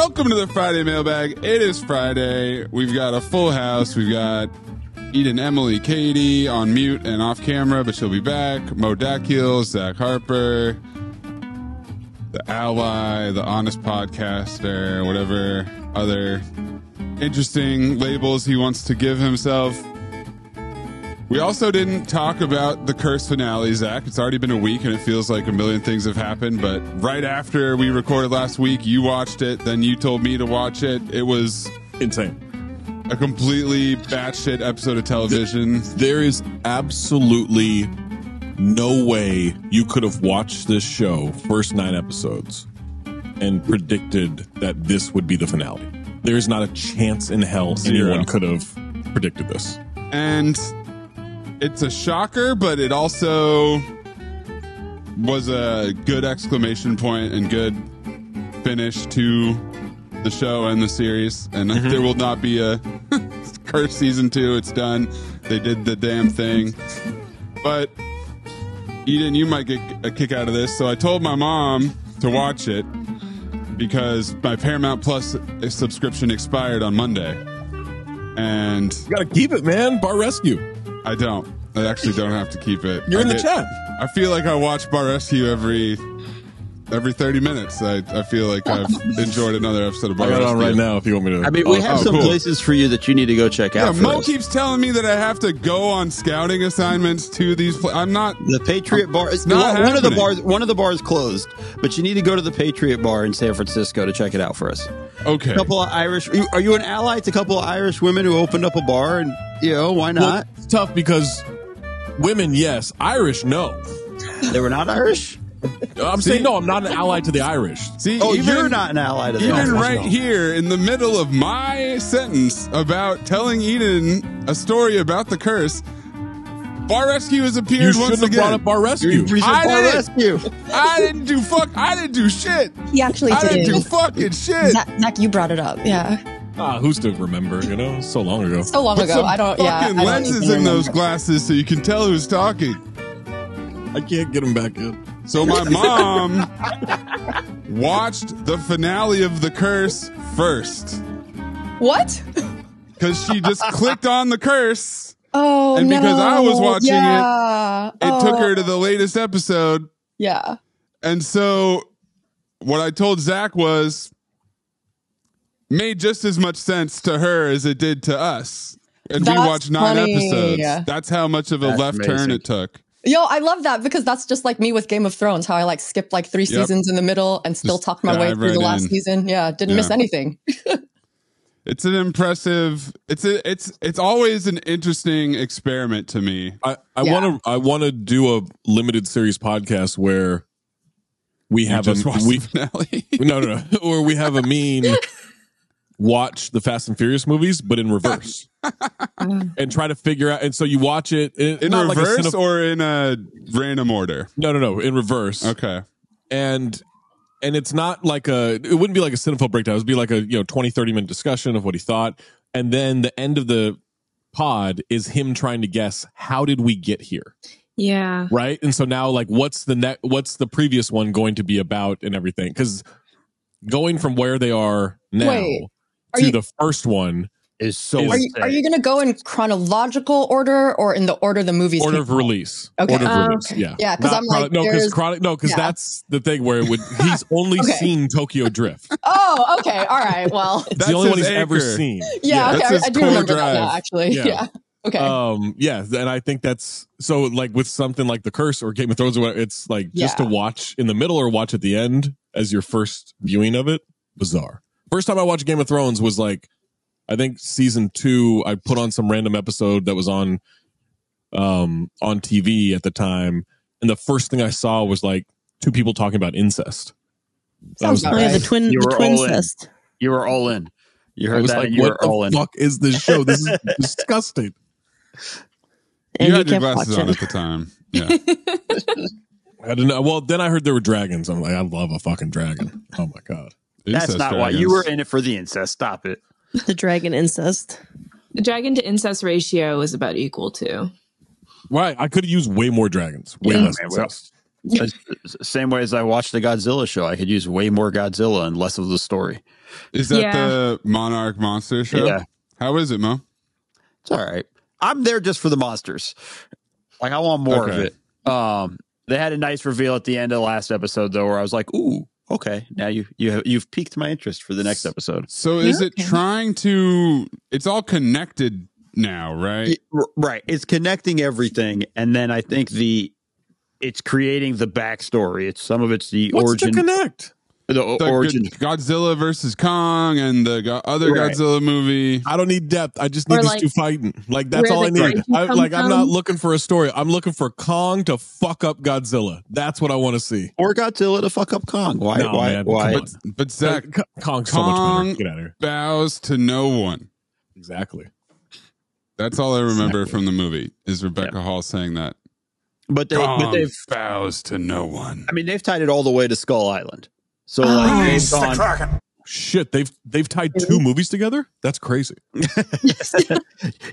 Welcome to the Friday Mailbag. It is Friday. We've got a full house. We've got Eden, Emily, Katie on mute and off camera, but she'll be back. Mo Dacule, Zach Harper, the Ally, the Honest Podcaster, whatever other interesting labels he wants to give himself. We also didn't talk about the Curse finale, Zach. It's already been a week and it feels like a million things have happened, but right after we recorded last week, you watched it, then you told me to watch it. It was insane. A completely batshit episode of television. There is absolutely no way you could have watched this show, first 9 episodes, and predicted that this would be the finale. There's not a chance in hell anyone could have predicted this. And it's a shocker, but it also was a good exclamation point and good finish to the show and the series. And there will not be a Curse season 2. It's done. They did the damn thing. But Eden, you might get a kick out of this. So I told my mom to watch it because my Paramount Plus subscription expired on Monday. And you gotta keep it, man. Bar Rescue. I don't. I actually don't have to keep it. You're in the chat. I feel like I watch Bar Rescue every 30 minutes. I feel like I've enjoyed another episode of Bar Rescue. I got it on right now if you want me to. I mean, we have some places for you that you need to go check out. Yeah, Mo keeps telling me that I have to go on scouting assignments to these. I'm not. The Patriot Bar. One of the bars closed, but you need to go to the Patriot Bar in San Francisco to check it out for us. Okay. A couple of Irish. Are you an ally to a couple of Irish women who opened up a bar? And why not? Well, it's tough because women, yes. Irish, no. They were not Irish? I'm saying no, I'm not an ally to the Irish. See, you're not an ally to the Irish. Even right here in the middle of my sentence about telling Eden a story about the Curse, Bar Rescue has appeared once again. You shouldn't have brought up Bar Rescue. I didn't do shit. He actually did. I didn't do fucking shit. Zach, you brought it up. Yeah. Who's to remember? So long ago. So long ago. I don't. Fucking lenses in those glasses so you can tell who's talking. I can't get them back in. So my mom watched the finale of The Curse first. What? Because she just clicked on The Curse. Oh, and because I was watching it took her to the latest episode. Yeah. And so what I told Zach was made just as much sense to her as it did to us. And we watched 9 episodes. That's how much of a left turn it took. Yo, I love that because that's just like me with Game of Thrones, how I skipped 3 seasons in the middle and still talked my way through the last season. Yeah, didn't miss anything. It's an impressive. It's always an interesting experiment to me. I want to do a limited series podcast where we have finale. No, or we have Amin watch the Fast and Furious movies, but in reverse, and try to figure out. And so you watch it in reverse or in a random order. No, in reverse. Okay, and it's not it wouldn't be like a Cinephile breakdown. It would be like a 20-30 minute discussion of what he thought, and then the end of the pod is him trying to guess how did we get here. Yeah. Right. And so now what's the previous one going to be about and everything? Because going from where they are now to the first one is so. Are you going to go in chronological order or in the order the movies? Order of release. Okay. Order of release. Okay. Yeah. Because I'm like, because that's the thing where he's only seen Tokyo Drift. Oh, okay. All right. Well, that's the only one he's ever seen. Yeah. Okay. I do remember that now, actually. Yeah. Okay. And I think that's so with something like The Curse or Game of Thrones, it's just to watch in the middle or watch at the end as your first viewing of it. Bizarre. First time I watched Game of Thrones was I think season 2. I put on some random episode that was on TV at the time, and the first thing I saw was 2 people talking about incest. Sounds right. The twin incest. You were all in. You heard that. You were all in. What the fuck is this show? This is disgusting. And you had your glasses on at the time. Yeah. I don't know. Well, then I heard there were dragons. I'm like, I love a fucking dragon. Oh my God. That's not why you were in it for the incest. Stop it. The dragon incest. The dragon to incest ratio is about equal to. Right. I could have used way more dragons. Way less incest. Same way as I watched the Godzilla show. I could use way more Godzilla and less of the story. Is that the Monarch Monster show? Yeah. How is it, Mo? It's all right. I'm there just for the monsters. Like, I want more of it. They had a nice reveal at the end of the last episode, though, where I was like, ooh, okay. Now you've piqued my interest for the next episode. So is it trying to... It's all connected now, right? Right. It's connecting everything. And then I think it's creating the backstory. Some of it's the origin. What's to connect? The origin. Godzilla versus Kong and the other Godzilla movie. I don't need depth. I just need these two fighting. Like, that's all I need. I'm not looking for a story. I'm looking for Kong to fuck up Godzilla. That's what I want to see. Or Godzilla to fuck up Kong. Why? No, why? Man, why? But Zach, Kong's so much better. Get out of here. Bows to no one. Exactly. That's all I remember from the movie is Rebecca Hall saying that. But they've bows to no one. I mean, they've tied it all the way to Skull Island. So they've gone. Shit, they've tied two movies together? That's crazy.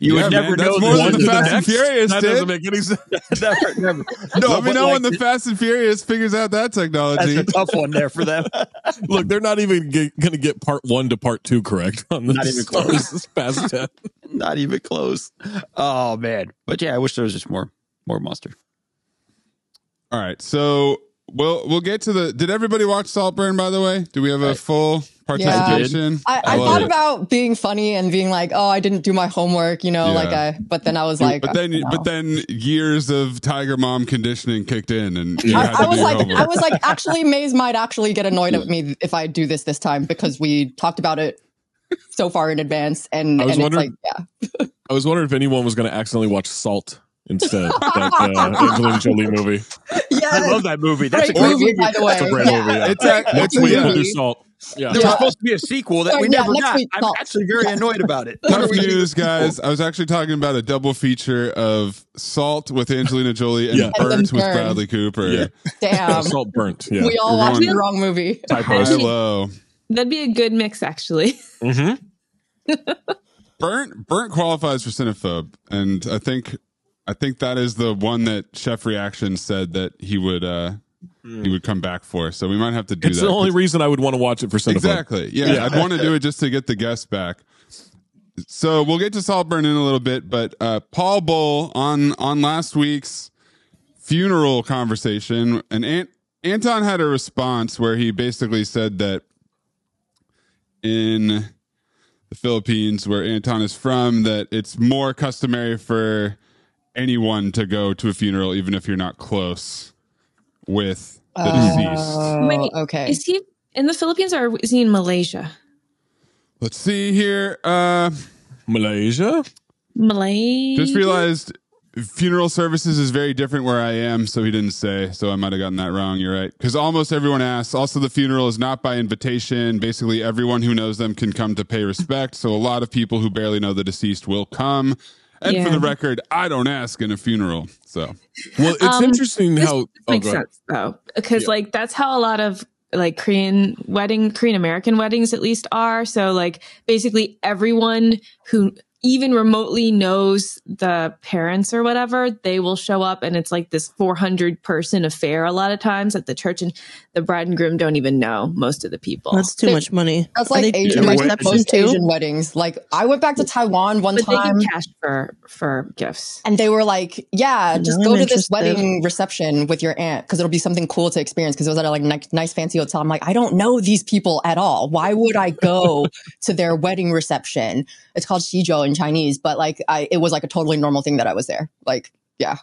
You would never know. That's more than the Fast and Furious That did. doesn't make any sense. never. No, let me know when the Fast and Furious figures out that technology. That's a tough one there for them. Look, they're not even going to get part 1 to part 2 correct on this. Not even close. This past 10. Not even close. Oh man, but yeah, I wish there was just more monster. All right, so we'll get to the. Did everybody watch Saltburn? By the way, do we have a full participation? I thought about being funny and being like, oh, I didn't do my homework, but then I was like, but then years of Tiger Mom conditioning kicked in, and I was like, actually, Maze might actually get annoyed at me if I do this time because we talked about it so far in advance, and it's like, I was wondering if anyone was going to accidentally watch Salt instead. That Angelina Jolie movie. Yeah, I love that movie. That's great movie, by the way. That's a great movie. Yeah. Next week we'll do Salt. Yeah. There was supposed to be a sequel that we never got. Week, I'm actually very annoyed about it. Tough news, guys. I was actually talking about a double feature of Salt with Angelina Jolie and Burnt with Bradley Cooper. Yeah. Damn. Salt Burnt. Yeah. We all watched the wrong movie. High low. That'd be a good mix, actually. Mm-hmm. Burnt qualifies for Cinephobe, and I think that is the one that Chef Reaction said that he would come back for. So we might have to do that. It's the only reason I would want to watch it for Cinephobe. Exactly. Yeah, I'd want to do it just to get the guests back. So we'll get to Saltburn in a little bit, but Paul Bull on last week's funeral conversation, and Anton had a response where he basically said that in the Philippines, where Anton is from, that it's more customary for anyone to go to a funeral, even if you're not close with the deceased. Wait, okay. Is he in the Philippines or is he in Malaysia? Let's see here. Malaysia? Just realized funeral services is very different where I am, so he didn't say. So I might have gotten that wrong. You're right. Because almost everyone asks. Also, the funeral is not by invitation. Basically, everyone who knows them can come to pay respect. So a lot of people who barely know the deceased will come. And for the record, I don't ask in a funeral. So, well, it's interesting how makes sense though, because like that's how a lot of like Korean American weddings at least are. So like basically everyone who even remotely knows the parents or whatever, they will show up, and it's like this 400 person affair a lot of times at the church, and the bride and groom don't even know most of the people. That's too much money. That's like most Asian weddings. Like I went back to Taiwan one time. They get cash for gifts, and they were like, "Yeah, just go to this wedding reception with your aunt because it'll be something cool to experience." Because it was at a like nice fancy hotel. I'm like, I don't know these people at all. Why would I go to their wedding reception? It's called Shizhou in Chinese, but like it was like a totally normal thing that I was there. Like, yeah.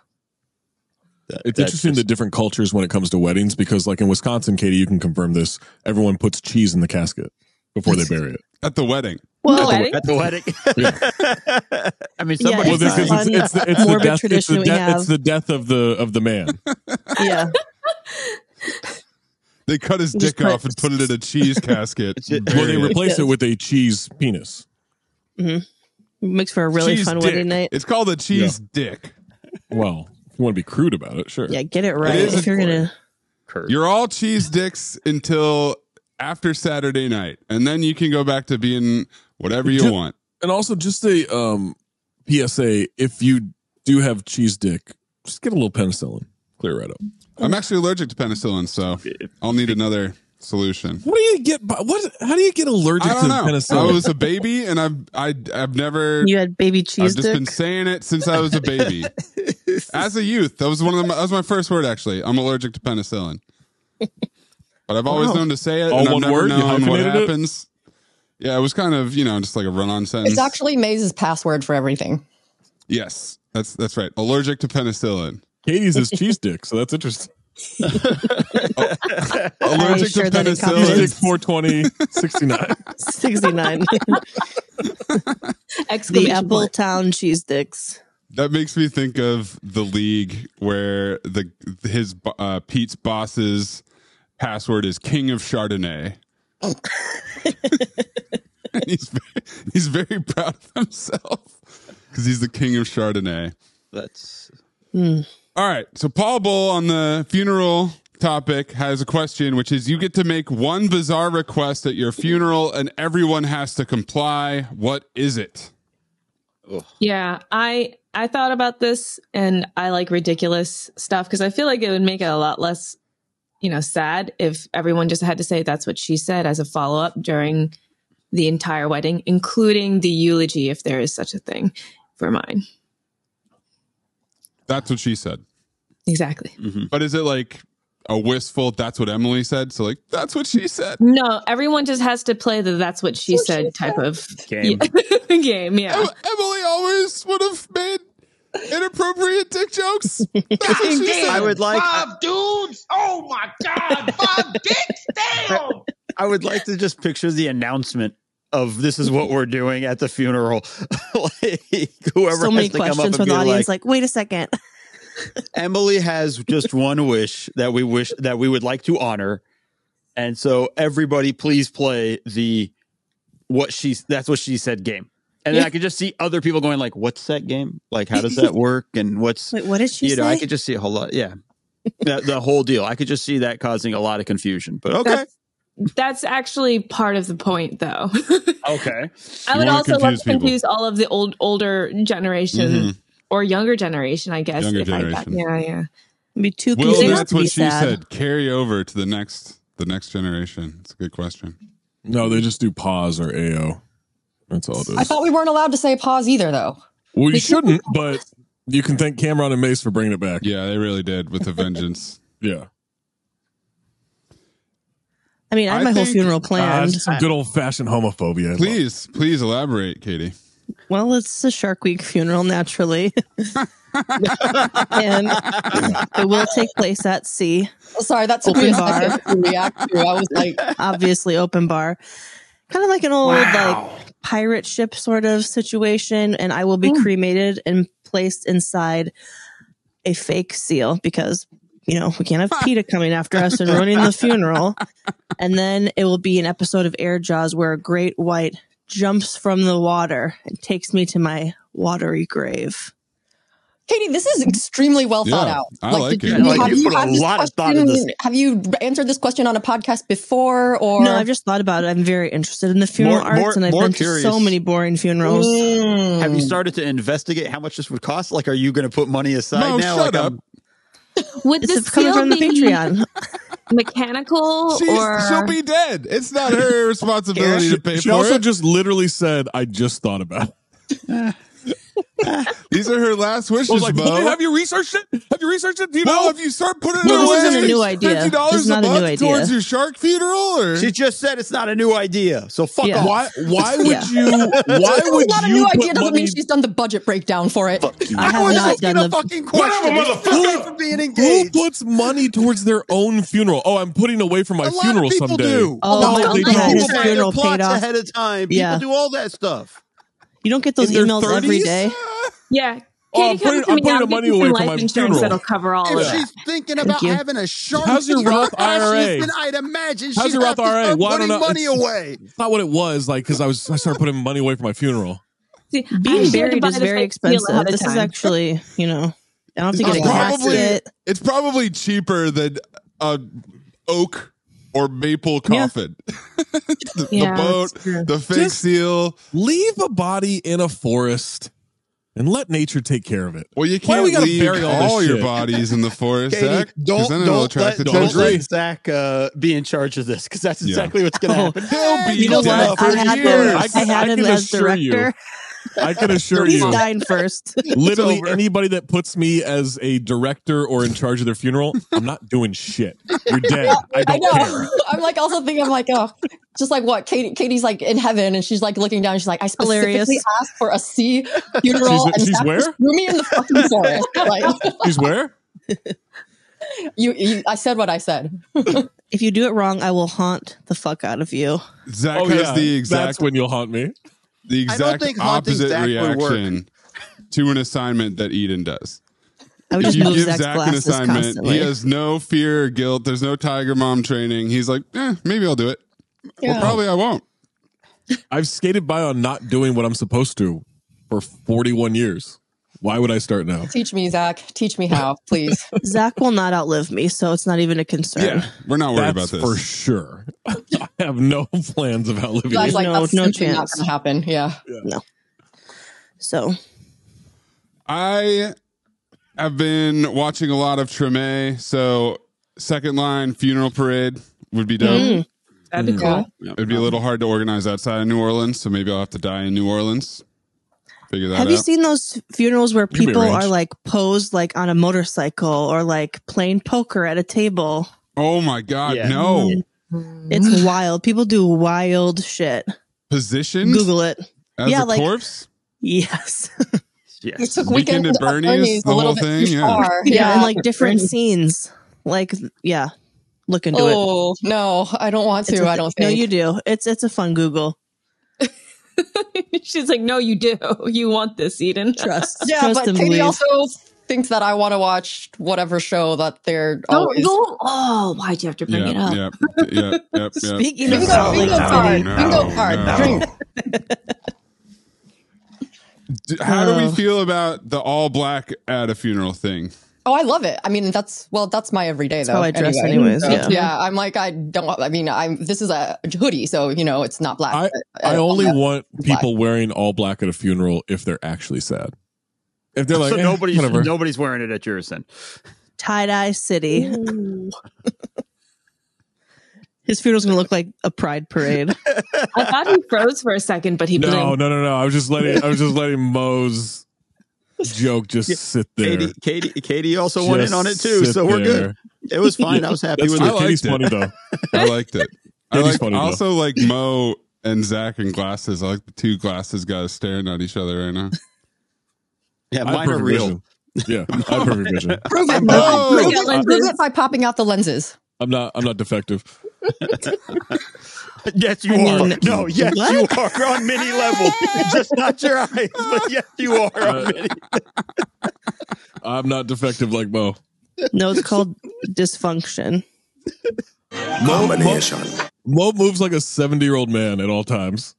It's interesting the different cultures when it comes to weddings, because like in Wisconsin, Katie, you can confirm this. Everyone puts cheese in the casket before they bury it. At the wedding. Well, at the wedding. I mean, somebody. It's the death of the man. Yeah. They cut his dick off and put it in a cheese casket. Well, they replace it with a cheese penis. Mm-hmm. Makes for a really fun wedding night. It's called a cheese dick. Well, if you want to be crude about it, sure. Yeah, get it right. If you're gonna, you're all cheese dicks until after Saturday night, and then you can go back to being whatever you want. And also, just a PSA: if you do have cheese dick, just get a little penicillin, clear right up. I'm actually allergic to penicillin, so I'll need another solution. What do you get? How do you get allergic to penicillin? I was a baby, and I've never. You had baby cheese. I've just been saying it since I was a baby. As a youth, that was that was my first word. Actually, I'm allergic to penicillin. But I've always known to say it, and I've never known what happens. Yeah, it was kind of just like a run-on sentence. It's actually Maze's password for everything. Yes, that's right. Allergic to penicillin. Katie's is cheese dick, so that's interesting. Allergic to penicillin. 420 69. 69. The Appletown cheese dicks. That makes me think of The League, where Pete's boss's password is King of Chardonnay. And he's very proud of himself because he's the King of Chardonnay. That's all right. So Paul Bull on the funeral topic has a question, which is: you get to make one bizarre request at your funeral, and everyone has to comply. What is it? Yeah, I thought about this, and I like ridiculous stuff because I feel like it would make it a lot less, sad if everyone just had to say that's what she said as a follow-up during the entire wedding, including the eulogy, if there is such a thing, for mine. That's what she said. Exactly. Mm-hmm. But is it like a wistful, that's what Emily said? So like, that's what she said. No, everyone just has to play the that's what she said type of game. Game, yeah. Emily always would have made inappropriate dick jokes. That's what she said. I would like 5 dudes. Oh my God, 5 dicks. Damn. I would like to just picture the announcement of this is what we're doing at the funeral. Like, whoever so many has to come up questions and from be the audience, like, wait a second. Emily has just one wish that we would like to honor. And so everybody please play that's what she said game. And then I could just see other people going like, what's that game? Like, how does that work? And wait, what did she say? I could just see a whole lot. Yeah. The whole deal. I could just see that causing a lot of confusion, but okay. That's actually part of the point, though. Okay. I would also love to confuse all of the older generation or younger generation, I guess. Younger generation. Yeah. It'd be too Will confused. that's what she said. Carry over to the next generation. It's a good question. No, they just do pause or AO. That's all it is. I thought we weren't allowed to say pause either, though. Well, you shouldn't, but you can thank Cameron and Mace for bringing it back. Yeah, they really did with a vengeance. Yeah. I mean, I had my whole funeral planned. Some good old-fashioned homophobia. Please elaborate, Katie. Well, it's a Shark Week funeral, naturally. And it will take place at sea. Oh, sorry, that's a open bar to react to. I was like, obviously open bar. Kind of like an old like pirate ship sort of situation, and I will be cremated and placed inside a fake seal because we can't have PETA coming after us and ruining the funeral. And then it will be an episode of Air Jaws where a great white jumps from the water and takes me to my watery grave. Katie, this is extremely well thought out. I like it. You put a lot of thought in this. Have you answered this question on a podcast before? Or no, I've just thought about it. I'm very interested in the funeral arts, and I've been to so many boring funerals. Have you started to investigate how much this would cost? Like, are you going to put money aside now? Shut up. Would this coming from the Patreon? Mechanical she'll be dead. It's not her responsibility to pay for it. She also just literally said, I just thought about it. These are her last wishes, like, Mo. Have you researched it? Do you know know? if you start putting Well, it away, this isn't a new idea. $50 This is not a new idea. towards your shark funeral? Or? She just said it's not a new idea. So fuck off. Why would you? Why would not a you new put idea doesn't money? mean she's done the budget breakdown for it. I have not done the fucking question. Motherfucker. For being Who engaged. puts money towards their own funeral? Oh, I'm putting away for my A lot funeral of people someday. do. Oh, my uncle had his funeral paid off ahead of time. People do all that stuff. You don't get those In their emails 30s? every day. Yeah. Oh, Katie, I'm putting the money away for my funeral. That'll cover all of If that. she's thinking about having a shark How's your Roth IRA? I'd imagine How's she'd your have Roth to IRA? start Well, I putting don't know. money away. It's not what it was like because I started putting money away for my funeral. See, Being buried is very expensive. This is actually, I don't have to get a casket. It's probably cheaper than a oak or maple coffin. The boat, the fake seal. Leave a body in a forest. and let nature take care of it. Well, you Why do we can't gotta leave bury all this all your shit? bodies in the forest, Katie, Zach. 'cause then it'll attract don't attention. let Zach be in charge of this, because that's exactly what's going to happen. He'll be You know dead what? for I had years. him, I had him can as assure you. director. I can assure He's you, dying first. literally over. anybody that puts me as a director or in charge of their funeral, I'm not doing shit. You're dead. I don't know. care. I'm like also thinking, I'm like, oh, just like what? Katie's like in heaven, and she's like looking down. She's like, I specifically Hilarious. asked for a sea funeral, and she's Zach where? just threw me in the fucking forest. Like, She's where? I said what I said. If you do it wrong, I will haunt the fuck out of you. Zach has the exact That's when you'll haunt me. the I don't exact think haunting opposite Zach would work. reaction to an assignment that Eden does. I would If just you move give Zach's Zach an glasses assignment, constantly. he has no fear or guilt. There's no Tiger Mom training. He's like, maybe I'll do it. Yeah. Well, probably I won't. I've skated by on not doing what I'm supposed to for 41 years. Why would I start now? Teach me, Zach. Teach me how, please. Zach will not outlive me, so it's not even a concern. Yeah, we're not worried That's about this. for sure. I have no plans of outliving Zach's you. like, No- that's no simply not chance. going to happen. Yeah. No. So I have been watching a lot of Treme. So second line funeral parade would be dope. That'd be cool. It'd be a little hard to organize outside of New Orleans, so maybe I'll have to die in New Orleans. Figure that have out. you seen those funerals where You can be people arranged. are like posed like on a motorcycle or like playing poker at a table? Oh my God, Yeah. no. It's wild. People do wild shit. Positioned Google it. as yeah, a like- corpse? Yes. We Yes. took Weekend Weekend at Bernie's, the a little whole bit thing, too yeah. far. Yeah, and like for different Bernie. scenes. Like, yeah. Look into it. Oh, no, I don't want to. I don't think. No, you do. It's a fun Google. She's like, no, you do. You want this, Eden. Trust. Yeah, Trust but and Katie believe. also thinks that I want to watch whatever show that they're Oh, always. oh, why'd you have to bring it up? Yep. Speaking of Bingo, Salt Lake bingo card, No, bingo card, no. drink. How do we feel about the all black at a funeral thing? Oh, I love it. I mean, that's my everyday though. how I dress anyway. anyways, So, yeah. yeah, I'm like, this is a hoodie, so it's not black. I only want black. people wearing all black at a funeral if they're actually sad. If they're like, So whatever. nobody's wearing it at yours then. Tie-dye city. His funeral's going to look like a pride parade. I thought he froze for a second, but he No. blinked. I was just letting Mo's joke just sit there. Katie also went in Just on it too, sit so we're there. good. It was fine. I was happy That's with true. it. liked Katie's it. funny though. I liked it. Katie's funny, though. also like Mo and Zach in glasses. I like the two glasses guys staring at each other right now. Yeah, I have mine are perfect real. vision. Yeah, I have perfect vision. Prove it, No! prove Get lenses. it by popping out the lenses. I'm not defective. Yes, you I are. mean, No, yes, what? you are on many levels. Just not your eyes, but yes, you are on many. I'm not defective like Mo. No, it's called dysfunction. Mo moves like a 70-year-old man at all times.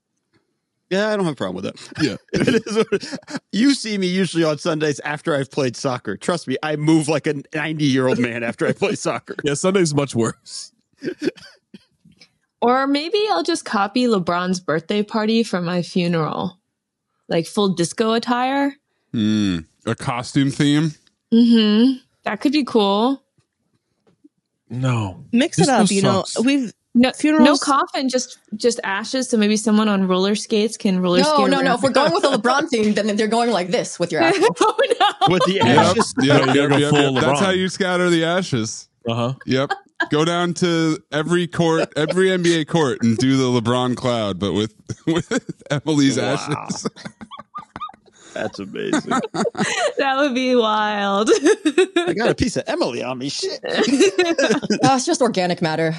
Yeah, I don't have a problem with that. Yeah. It is what- you see me usually on Sundays after I've played soccer. Trust me, I move like a 90-year-old man after I play soccer. Yeah, Sunday's much worse. Or maybe I'll just copy LeBron's birthday party for my funeral. Like full disco attire. A costume theme. Mm-hmm. That could be cool. No. Mix it Disco up, you know. sucks. We've No, Funerals- no coffin, just ashes. So maybe someone on roller skates can roller skate. No. around. If we're going with a LeBron theme, then they're going like this with your ashes. Oh no! With the Yep. ashes. you gotta go full That's LeBron. how you scatter the ashes. Uh-huh. Yep. Go down to every NBA court, and do the LeBron cloud, but with Emily's Wow. ashes. That's amazing. That would be wild. I got a piece of Emily on me. Shit. It's just organic matter.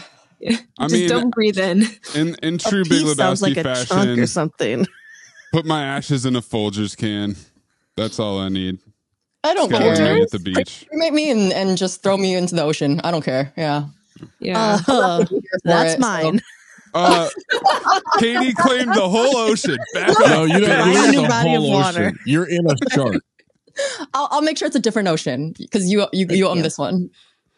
I Just mean, don't breathe in. in true Big piece sounds Lebowski like a chunk fashion, or something. put my ashes in a Folgers can. That's all I need. I don't Scatter care. me at the beach. Cremate me and just throw me into the ocean. I don't care. Yeah. Yeah. That's it, mine. Katie claimed the whole ocean. Back up. No, you don't Find a you're in new the body of whole water. ocean. You're in a shark. I'll make sure it's a different ocean because you own you. this one.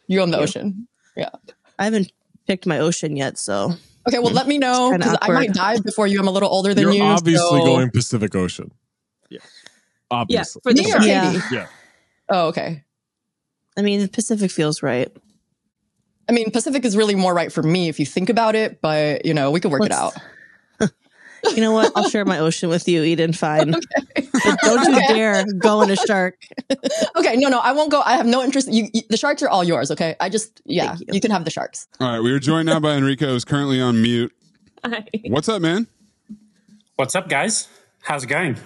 You own the ocean. Yeah. I haven't picked my ocean yet, so Okay. Well, let me know kinda because I awkward. might die before you. I'm a little older than You're you. obviously so- going Pacific Ocean. Obviously. For the Me or shark. Katie? Yeah. Oh, okay. I mean, the Pacific feels right. I mean, Pacific is really more right for me if you think about it, but, you know, we could work it out. You know what? I'll share my ocean with you, Eden. Fine. Okay. But don't you dare go in a shark. Okay, no, I won't go. I have no interest. The sharks are all yours, okay? You can have the sharks. All right, we are joined now by Enrico, who's currently on mute. Hi. What's up, man? What's up, guys? How's it going?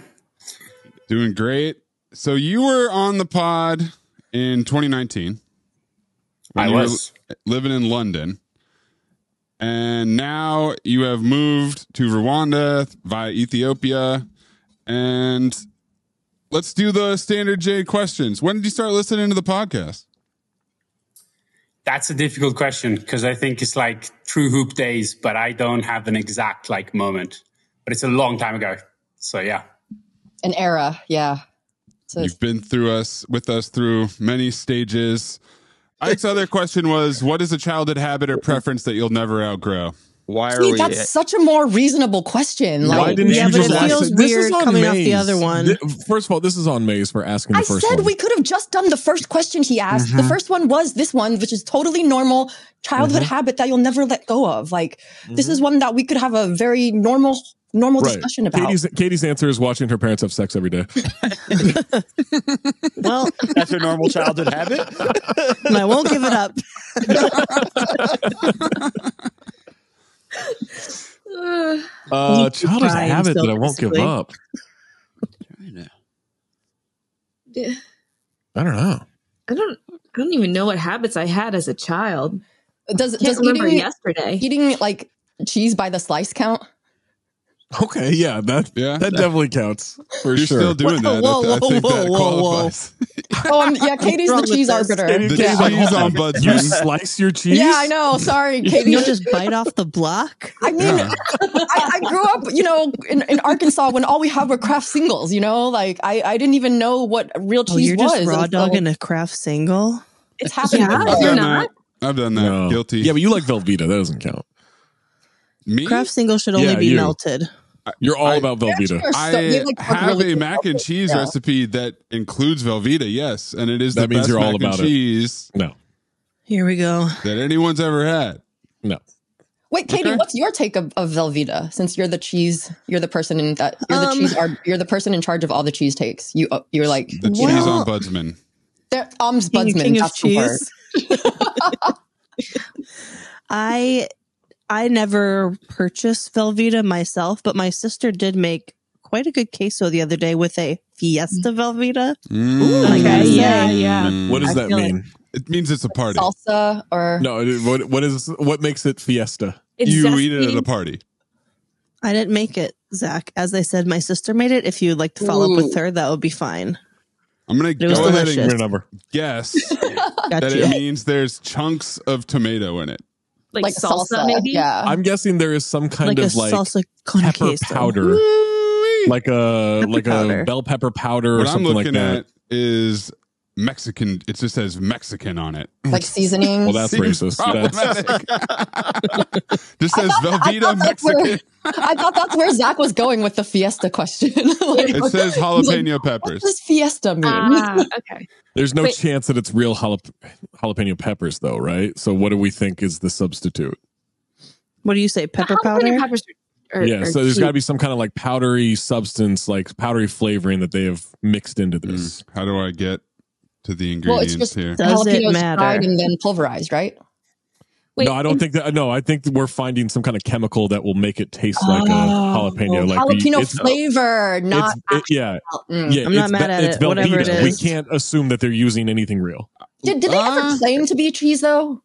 Doing great. So you were on the pod in 2019. I was living in London. And now you have moved to Rwanda via Ethiopia. And let's do the standard J questions. When did you start listening to the podcast? That's a difficult question because I think it's like true hoop days, but I don't have an exact like moment. But it's a long time ago. So yeah. An era, yeah. So You've been with us through many stages. Ike's other question was, what is a childhood habit or preference that you'll never outgrow? Why are we? That's such a more reasonable question. Why Like, didn't you but just it ask feels it? This weird is on coming off the Maze. other one. First of all, this is on Maze for asking the I first said one. we could have just done the first question he asked. The first one was this one, which is totally normal childhood habit that you'll never let go of. Like, this is one that we could have a very normal discussion about. Katie's answer is watching her parents have sex every day. Well, That's a normal childhood habit. and I won't give it up. Childhood trying habit still, that I won't give basically. up. I don't know. I don't even know what habits I had as a child. Does Remember yesterday. eating like cheese by the slice count? Okay, yeah, that definitely counts for You're sure. still doing that. I think that qualifies. Oh, yeah, Katie's the wrong with cheese this? arbiter. The Yeah. cheese on Bud's You slice your cheese? Yeah, I know. Sorry, Katie. You'll just bite off the block. I mean, I grew up, in Arkansas when all we had were Kraft singles, Like, I didn't even know what real cheese you're was. just raw until dogging a Kraft single? It's happening. Yeah, I've you're done not. that. I've done that. No. Guilty. Yeah, but you like Velveeta. That doesn't count. Me? Kraft single should only Yeah, be you. melted. You're all about Velveeta. They I have a mac and cheese Yeah. recipe that includes Velveeta, yes. And it is That the means best you're all mac and about it. cheese No. Here we go. that anyone's ever had. No. Wait, Katie, Okay. what's your take of Velveeta? Since you're the person in that, you're the person in charge of all the cheese takes. You're like The cheese ombudsman. they're ombudsman. King of That's the word. cheese. I never purchased Velveeta myself, but my sister did make quite a good queso the other day with a Fiesta Velveeta. Okay, yeah. What does that feel mean? It means it's a party. Salsa or No, what makes it Fiesta? It's You zesty. eat it at a party. I didn't make it, Zach. As I said, my sister made it. If you'd like to follow up with her, that would be fine. I'm going to It was go ahead delicious. and Number. guess Got that you. it means there's chunks of tomato in it. like salsa, maybe. Yeah. I'm guessing there is some kind Like a of like salsa con pepper queso. powder, like a powder. bell pepper powder or What I'm something like looking that. at is Mexican. It just says Mexican on it. Like seasonings. Well, that's Seems racist. That's, problematic. Just says Velveeta Mexican. I thought that's where Zach was going with the Fiesta question. Like, It says jalapeno peppers. what does Fiesta mean? Okay. there's no Wait. chance that it's real jalapeno peppers, though, right? So, what do we think is the substitute? What do you say? Pepper Jalapeno powder? peppers are Yeah, so there's cute. got to be some kind of like powdery substance, like powdery flavoring that they have mixed into this. How do I get to the Well, it's ingredients just here? Does it jalapenos matter? fried and then pulverized, right? Wait, No, I don't think that. No, I think that we're finding some kind of chemical that will make it taste like a jalapeno. Like Jalapeno it's- flavor, not yeah, Mm. yeah. I'm not it's mad at it's it, whatever it Velveeta. We is. can't assume that they're using anything real. Did they ever claim to be cheese though?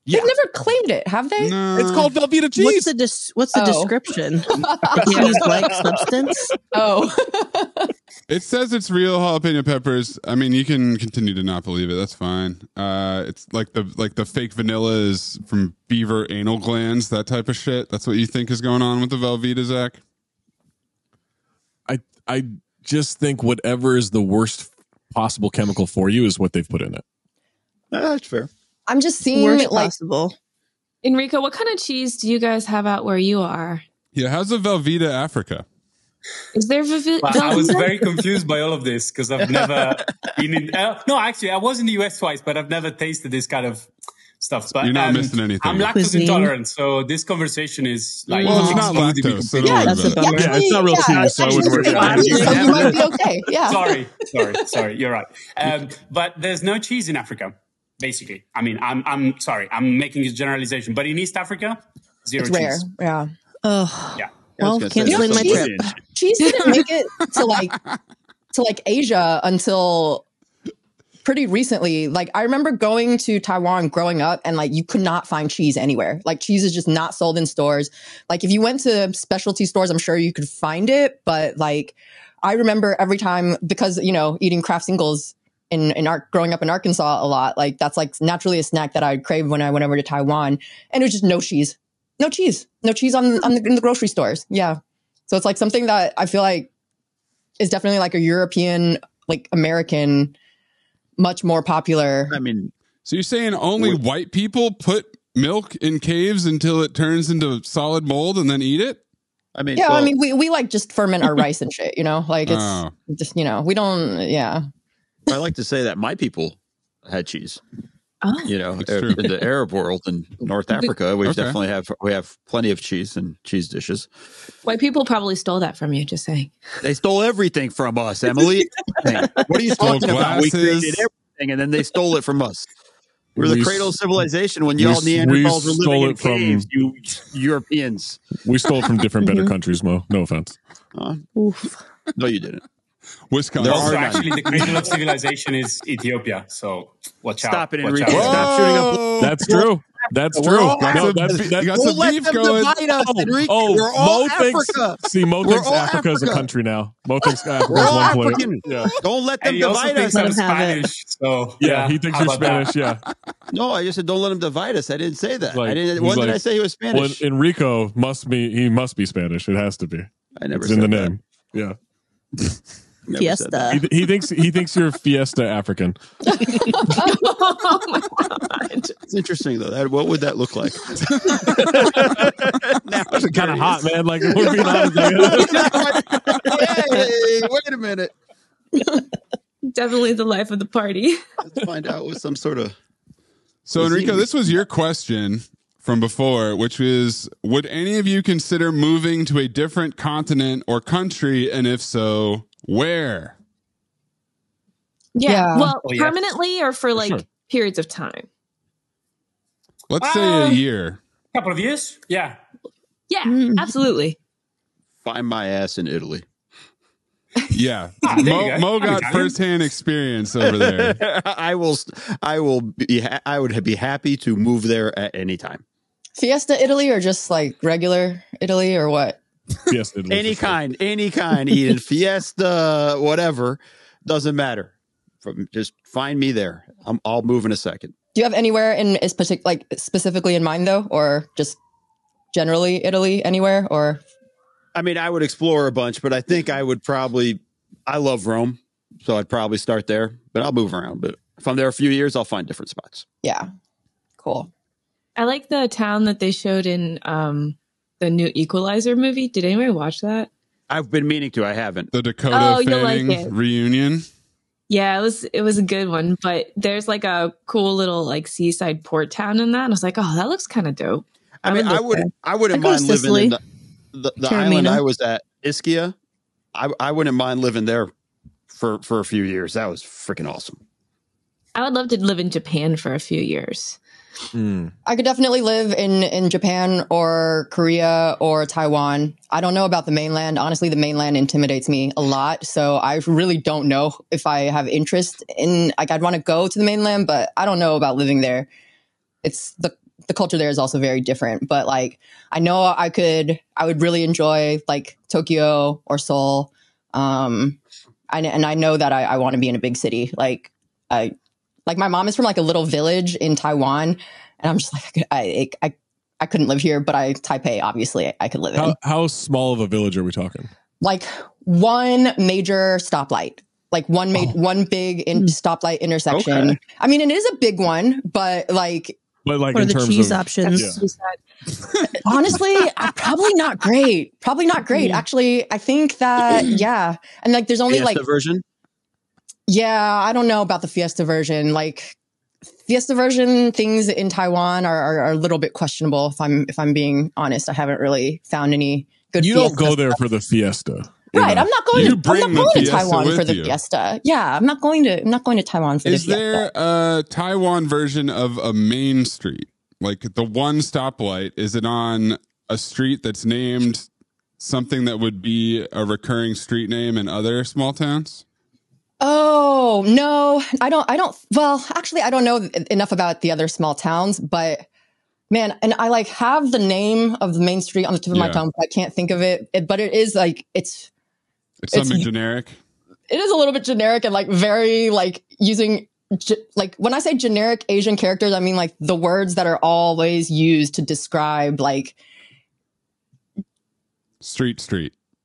Yeah. They've never claimed it, have they? No. It's called Velveeta cheese. What's the Oh. description? Cheese-like substance? Oh. It says it's real jalapeno peppers. I mean, you can continue to not believe it. That's fine. It's like the fake vanilla is from beaver anal glands, that type of shit. That's what you think is going on with the Velveeta, Zach? I just think whatever is the worst possible chemical for you is what they've put in it. That's fair. I'm just seeing Worst like possible. Enrico, what kind of cheese do you guys have out where you are? Yeah. How's the Velveeta Africa? Is there But I was very confused by all of this because I've never been in. No, actually, I was in the US twice, but I've never tasted this kind of stuff. But you're not missing anything. I'm lactose intolerant, so this conversation is like well, it's not lactose. So that's a bummer. Yeah, it's not real cheese, so I wouldn't worry about it. So you might be okay. Yeah. Sorry, you're right. But there's no cheese in Africa. Basically, I mean, I'm sorry, I'm making a generalization, but in East Africa, zero It's cheese. Rare. Yeah. Oh, Yeah. well, canceling my trip. Cheese didn't make it to like Asia until pretty recently. Like I remember going to Taiwan growing up and like you could not find cheese anywhere. Like cheese is just not sold in stores. Like if you went to specialty stores, I'm sure you could find it. But like I remember every time, because, you know, eating Kraft singles growing up in Arkansas a lot, like that's like naturally a snack that I'd crave when I went over to Taiwan. And it was just no cheese in the grocery stores. Yeah. So it's like something that I feel like is definitely like a European, like American, much more popular. I mean, so you're saying only white people put milk in caves until it turns into solid mold and then eat it? I mean, yeah, well, I mean, we like just ferment our rice and shit, you know, like it's just, you know, we don't, yeah. I like to say that my people had cheese. Oh. You know, in the Arab world in North Africa, we definitely have plenty of cheese and cheese dishes. White people probably stole that from you, just saying. They stole everything from us, Emily. What are you talking about? We created everything and then they stole it from us. We're the cradle of civilization when y'all Neanderthals were living in caves, you Europeans. We stole it from different, better countries, Mo. No offense. No, you didn't. Wisconsin. Also, actually, the cradle of civilization is Ethiopia. So watch out. Stop it, Enrico. Stop shooting up. That's true. That's true. You got some beef going. Mo thinks Africa is a country now. Mo thinks Africa is one place. Yeah. Don't let them divide us. I'm Spanish. So yeah, he thinks you're Spanish. That? Yeah. No, I just said don't let him divide us. I didn't say that. Like, did I say he was Spanish? Well, Enrico must be Spanish. It has to be. I never it's said in the that. name. Yeah. Fiesta. He thinks you're Fiesta African. Oh my God. It's interesting though. What would that look like? That's kind of hot, man. Like we're being honest. Hey, wait a minute. Definitely the life of the party. Let's find out with some sort of. So Enrico, this was your question from before, which was, would any of you consider moving to a different continent or country, and if so, where? Yeah. Well, permanently or for like periods of time? Let's say a year. A couple of years. Yeah. Yeah, absolutely. Find my ass in Italy. Yeah. Mo got firsthand experience over there. I would be happy to move there at any time. Fiesta Italy or just like regular Italy or what? Fiesta Italy. Any kind, Eden. Fiesta, whatever. Doesn't matter. Just find me there. I'll move in a second. Do you have anywhere specifically in mind though, or just generally Italy, anywhere? Or I mean, I would explore a bunch, but I think I love Rome, so I'd probably start there. But I'll move around. But if I'm there a few years, I'll find different spots. Yeah, cool. I like the town that they showed in the new Equalizer movie. Did anybody watch that? I've been meaning to. I haven't. The Dakota Fanning reunion. Yeah, it was a good one, but there's like a cool little like seaside port town in that. And I was like, oh, that looks kind of dope. I wouldn't mind living in the island I was at, Ischia. I wouldn't mind living there for a few years. That was freaking awesome. I would love to live in Japan for a few years. I could definitely live in Japan or Korea or Taiwan. I don't know about the mainland. Honestly, the mainland intimidates me a lot. So I really don't know if I have interest in, like, I'd want to go to the mainland, but I don't know about living there. It's the culture there is also very different. But like, I know I would really enjoy like Tokyo or Seoul. And I know that I want to be in a big city. Like my mom is from like a little village in Taiwan, and I'm just like, I couldn't live here, but Taipei, obviously, I could live in. How small of a village are we talking? Like one major stoplight, like one big stoplight intersection. Okay. I mean, it is a big one, but like But like what in are the terms cheese of options? Honestly, probably not great. Probably not great. Actually, I think that and like there's only Fiesta version. Yeah, I don't know about the Fiesta version. Like Fiesta version things in Taiwan are a little bit questionable. If I'm being honest, I haven't really found any good. You don't go there for the Fiesta. Right, I'm not going to Taiwan for the you. Fiesta. Yeah, I'm not going to Taiwan for the Fiesta. Is there a Taiwan version of a main street? Like the one stoplight, is it on a street that's named something that would be a recurring street name in other small towns? Oh, no, I don't. Well, actually, I don't know enough about the other small towns, but man, and I like have the name of the main street on the tip of my tongue, but I can't think of it. But it is like, it's something generic. It is a little bit generic and like very like using like when I say generic Asian characters, I mean like the words that are always used to describe like street.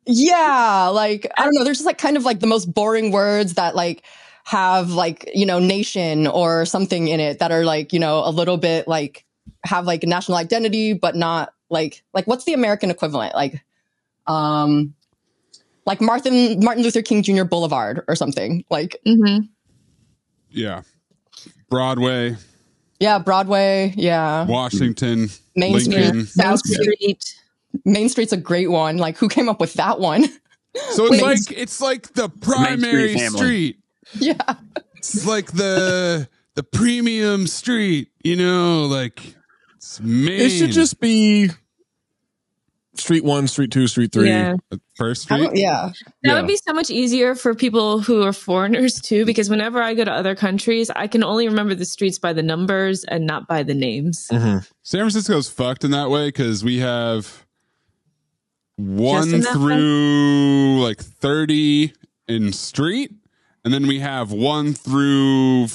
Yeah, like I don't know. There's just like kind of like the most boring words that like have like, you know, nation or something in it that are like, you know, a little bit like have like a national identity, but not like what's the American equivalent? Like Martin Luther King Jr. Boulevard or something like. Yeah. Broadway. Yeah. Broadway. Yeah. Washington. Main Lincoln. Street. South Street. Main Street's a great one. Like who came up with that one? So it's like the primary street. Yeah. It's like the premium street, you know, like it's main. It should just be Street 1, Street 2, Street 3. Yeah. First Street? Yeah. That would be so much easier for people who are foreigners too, because whenever I go to other countries, I can only remember the streets by the numbers and not by the names. Mm-hmm. San Francisco's fucked in that way because we have 1 through like 30 in street, and then we have 1 through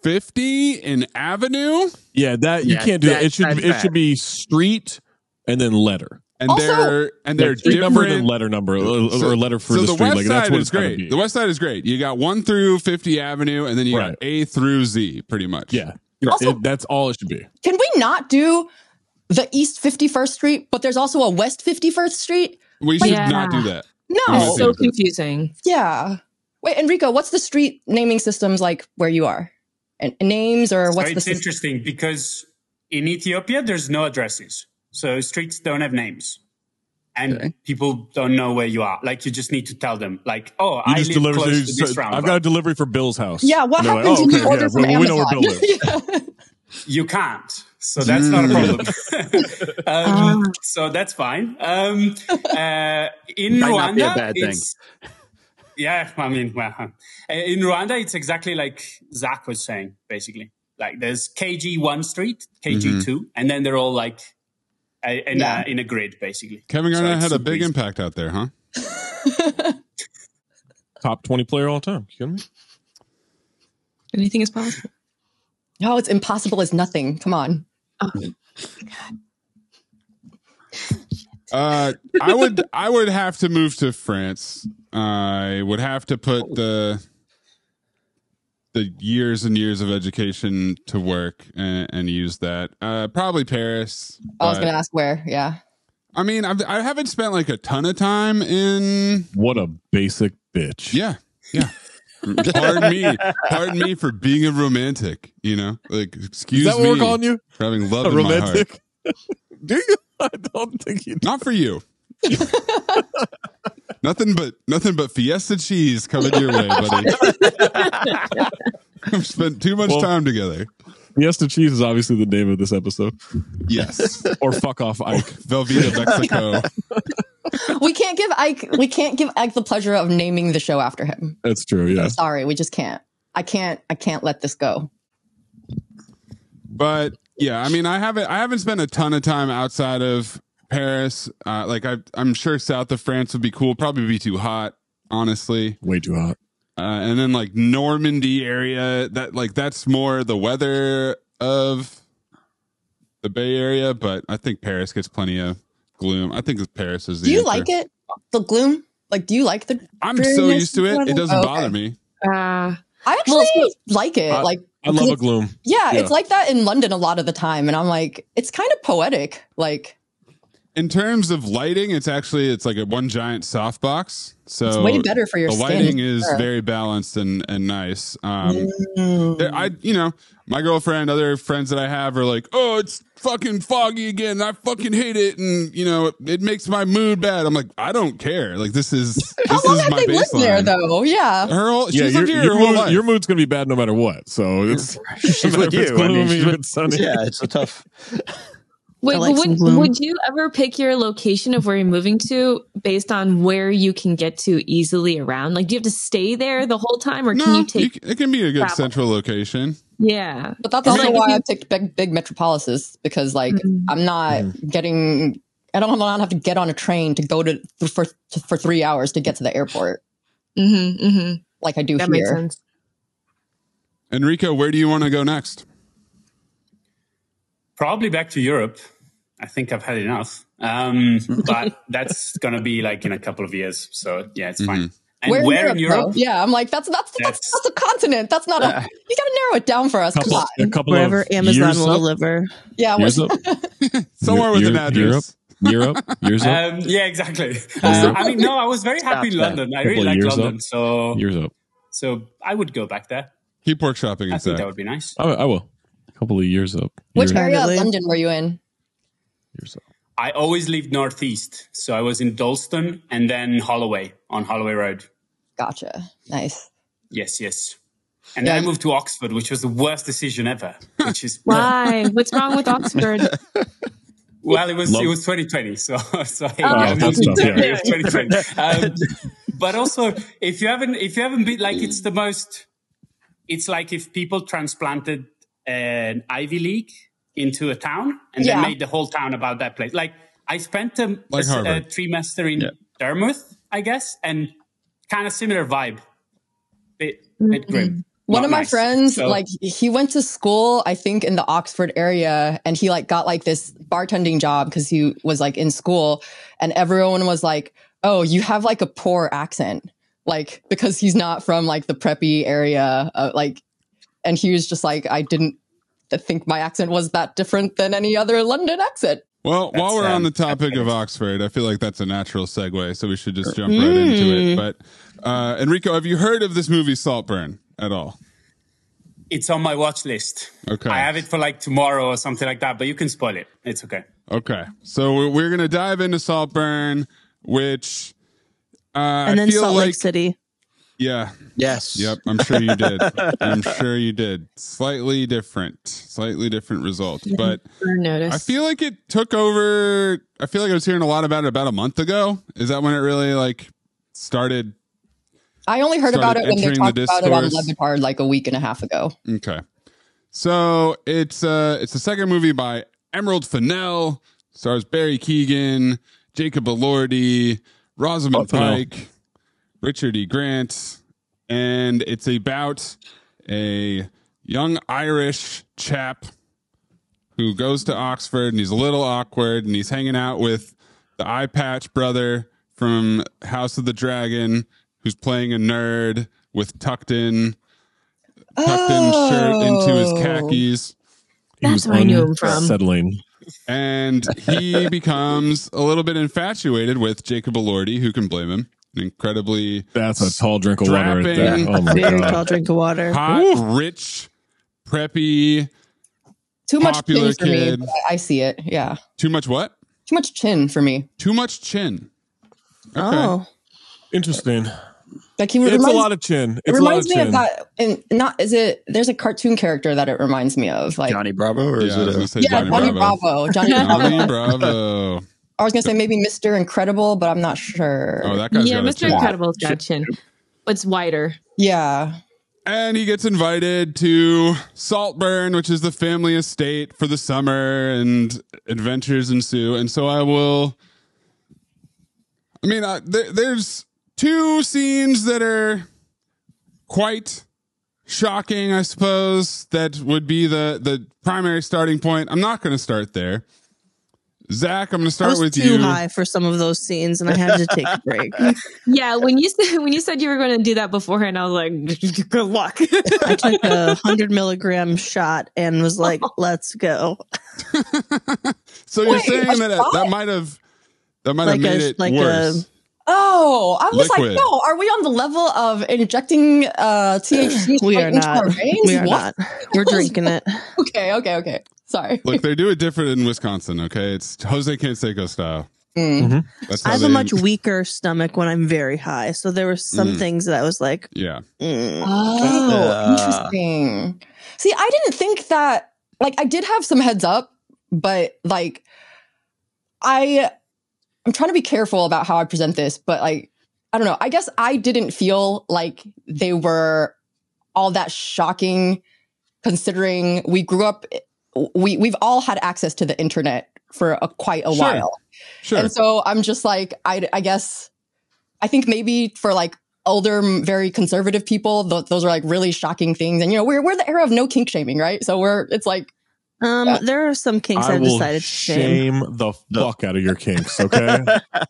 50 in avenue. Yeah, you can't do that. It should be street and then letter. And they're street number and letter number or letter for the street. West like that's side what is it's great. Be. The west side is great. You got 1 through 50 Avenue, and then you got A through Z, pretty much. Yeah, also, that's all it should be. Can we not do the East 51st Street, but there's also a West 51st Street? We should not do that. No, it's so confusing. Yeah. Wait, Enrico, what's the street naming systems like where you are? And names or what's it's interesting because in Ethiopia there's no addresses. So streets don't have names, and people don't know where you are. Like you just need to tell them, like, "Oh, I live close to this roundabout." I've got a delivery for Bill's house. Yeah, what happens when you order from Amazon? We know where Bill lives. You can't, so that's not a problem. So that's fine. In Rwanda, it's yeah. I mean, in Rwanda, it's exactly like Zach was saying. Basically, like there's KG1 street, KG2, and then they're all like. In a grid, basically. Kevin Garnett had a big impact out there, huh? Top 20 player all time. You kidding me? Anything is possible. No, it's impossible as nothing. Come on. Oh, God. I would have to move to France. I would have to put the years and years of education to work and use that. Probably Paris. I was going to ask where. Yeah. I mean, I haven't spent like a ton of time in. What a basic bitch. Yeah. Pardon me for being a romantic. You know, like excuse me. Is that what we're calling you? For having love in romantic? My heart. Do you? I don't think you do. Not for you. Nothing but Fiesta cheese coming your way, buddy. We've spent too much time together. Fiesta cheese is obviously the name of this episode. Yes. Or fuck off Ike. Velveeta Mexico. We can't give Ike the pleasure of naming the show after him. That's true, yeah. Sorry, we just can't. I can't let this go. But yeah, I mean I haven't spent a ton of time outside of Paris. I'm sure south of France would be cool. Probably be too hot, honestly. Way too hot. And then like Normandy area, that's more the weather of the Bay Area. But I think Paris gets plenty of gloom. I think Paris is the answer. Like it? The gloom? Like, do you like the? I'm so used to it. It doesn't bother me. I actually like it. I love a gloom. Yeah, it's like that in London a lot of the time. And I'm like, it's kind of poetic. Like, in terms of lighting, it's like a one giant softbox. So it's way better for your the skin. lighting is very balanced and nice. My girlfriend, other friends that I have are like, oh, it's fucking foggy again. I fucking hate it. And, it makes my mood bad. I'm like, I don't care. Like, this is How long have they lived there, though? Yeah. She's lived here her whole life. Your mood's going to be bad no matter what. So it's she's with you. It's sunny. Yeah, it's a tough. Wait, would you ever pick your location of where you're moving to based on where you can get to easily around? Like, do you have to stay there the whole time, or can you take? It can be a good central location. Yeah, but that's also why I picked big metropolises, because I'm not getting. I don't have to get on a train to go to for 3 hours to get to the airport. Like I do that here. Makes sense. Enrico, where do you want to go next? Probably back to Europe. I think I've had enough. But that's going to be like in a couple of years. So yeah, it's fine. And where in Europe? Yeah, I'm like, that's a continent. That's not you got to narrow it down for us. Come on. Wherever Amazon will deliver. Yeah. Somewhere with an address. Europe? Years up? Yeah, exactly. I was very happy in London. I really like London. Up. So years up. So I would go back there. Keep workshopping. I think that would be nice. I will. A couple of years up. Which area of London were you in? Years up. I always lived northeast. So I was in Dalston and then Holloway, on Holloway Road. Gotcha. Nice. Yes. And then I moved to Oxford, which was the worst decision ever. Which is why? What's wrong with Oxford? Well, it was 2020, so I moved to 2020. But also, if you haven't been, like, it's like if people transplanted an Ivy League into a town and then made the whole town about that place. Like, I spent a trimester in Dartmouth, I guess, and kind of similar vibe. Bit grim. One of my friends, he went to school, I think, in the Oxford area, and he got this bartending job because he was in school, and everyone was like, "Oh, you have a poor accent," because he's not from the preppy area, and he was just I didn't think my accent was that different than any other London accent. Well, while we're on the topic of Oxford, I feel like that's a natural segue, so we should just jump right into it. But Enrico, have you heard of this movie Saltburn at all? It's on my watch list. Okay. I have it for tomorrow or something like that, but you can spoil it. It's okay. Okay. So we're going to dive into Saltburn, which and then Salt Lake City. Yeah. Yes. Yep. I'm sure you did. Slightly different result. But I feel like it took over. I feel like I was hearing a lot about it about a month ago. Is that when it really started? I only heard about it when they talked about it on Levitard a week and a half ago. Okay. So it's the second movie by Emerald Fennell. Stars Barry Keoghan, Jacob Elordi, Rosamund Pike, Richard E. Grant, and it's about a young Irish chap who goes to Oxford, and he's a little awkward, and he's hanging out with the eye patch brother from House of the Dragon, who's playing a nerd with tucked in shirt into his khakis. That's where I knew him from. Settling. And he becomes a little bit infatuated with Jacob Elordi. Who can blame him? Incredibly, that's a tall drink of water right there. Oh my Very God. tall drink of water. Hot, rich, preppy, too much popular chin for kid. me. I see it. Yeah. Too much what? Too much chin for me. Too much chin. Okay. Oh, interesting. It's a lot of chin. It reminds me of that. And there's a cartoon character that it reminds me of, Johnny Bravo, or is it? Johnny Bravo. Johnny Bravo. I was gonna say maybe Mr. Incredible, but I'm not sure. Oh, that guy's got a Mr. chin. Incredible's got chin. It's wider. Yeah. And he gets invited to Saltburn, which is the family estate, for the summer, and adventures ensue. And so there's two scenes that are quite shocking, I suppose, that would be the primary starting point. I'm not going to start there. Zach, I'm going to start with too you. high for some of those scenes, and I had to take a break. Yeah, when you said you were going to do that beforehand, I was like, good luck. I took a 100 milligram shot and was like, let's go. So you're saying that might have made it worse. I was Liquid. like, no, are we on the level of injecting THC We are into not. our veins? We are What? not. We're drinking it. Okay. Sorry. Look, they do it different in Wisconsin, okay? It's Jose Canseco style. That's I how have a much weaker stomach when I'm very high. So there were some things that I was like, Yeah. Oh, interesting. See, I didn't think that, like, I did have some heads up, but like, I'm trying to be careful about how I present this, but like, I don't know. I guess I didn't feel like they were all that shocking, considering we grew up. We've all had access to the internet for quite a while. Sure. And so I'm just like, I guess, I think maybe for like older, very conservative people, those are like really shocking things. And, you know, we're the era of no kink shaming, right? So it's like, there are some kinks I've decided to shame. The fuck out of your kinks, okay?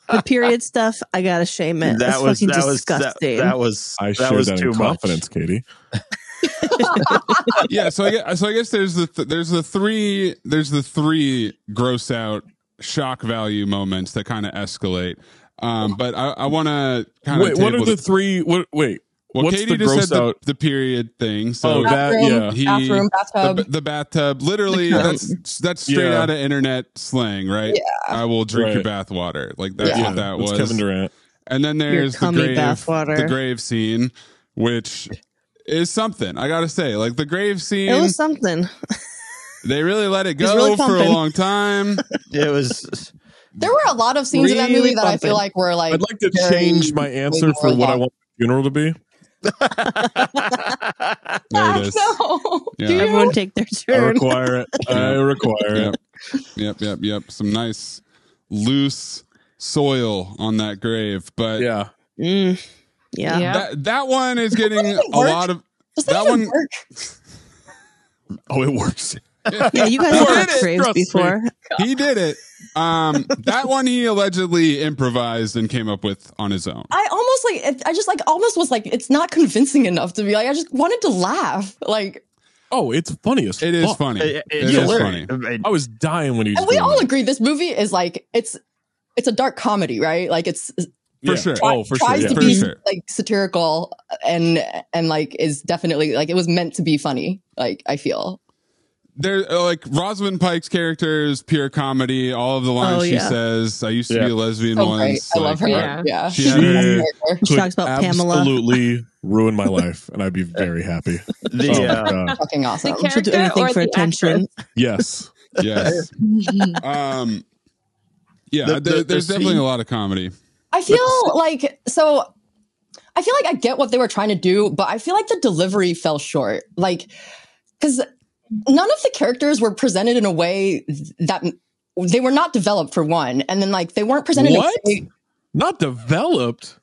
The period stuff, I gotta shame it. That was disgusting. That was too much confidence, Katie. Yeah, so I guess there's the three gross out shock value moments that kind of escalate. But I want to kind of what are the three? Wait. Well, what's Katie the just gross said out? The period thing. So bathroom, bathtub. The bathtub. Literally, that's straight out of internet slang, right? Yeah. I will drink your bath water. Like that's what that was. Kevin Durant. And then there's the grave scene, which is something. I gotta say, like the grave scene. It was something. They really let it go really for a long time. It was. There were a lot of scenes in that movie that I feel like were like. I'd like to change my answer for what I want the funeral to be. There it is. No. Yeah. Everyone take their turn. I require it. Yep. Some nice loose soil on that grave, but yeah. That one is getting a lot of that one. Work? Oh, it works. Yeah, you guys have had graves before. He did it. That one he allegedly improvised and came up with on his own. I almost was like, it's not convincing enough to be like, I just wanted to laugh. Like, oh, it's funny as fuck. It is funny. It is funny. I was dying when he was and we all agree this movie is like, it's a dark comedy, right? Like it's for sure. Tries to be like satirical and like is definitely like it was meant to be funny. Like I feel. There, like Rosamund Pike's character is pure comedy. All of the lines she says, "I used to be a lesbian once." I love her. Yeah. She talks about Pamela. Absolutely ruin my life, and I'd be very happy. Fucking awesome. She'll do anything for attention. Yes. There's definitely a lot of comedy. I feel like I get what they were trying to do, but I feel like the delivery fell short. Like, because none of the characters were presented in a way that they were not developed for one, and then like they weren't presented. Not developed.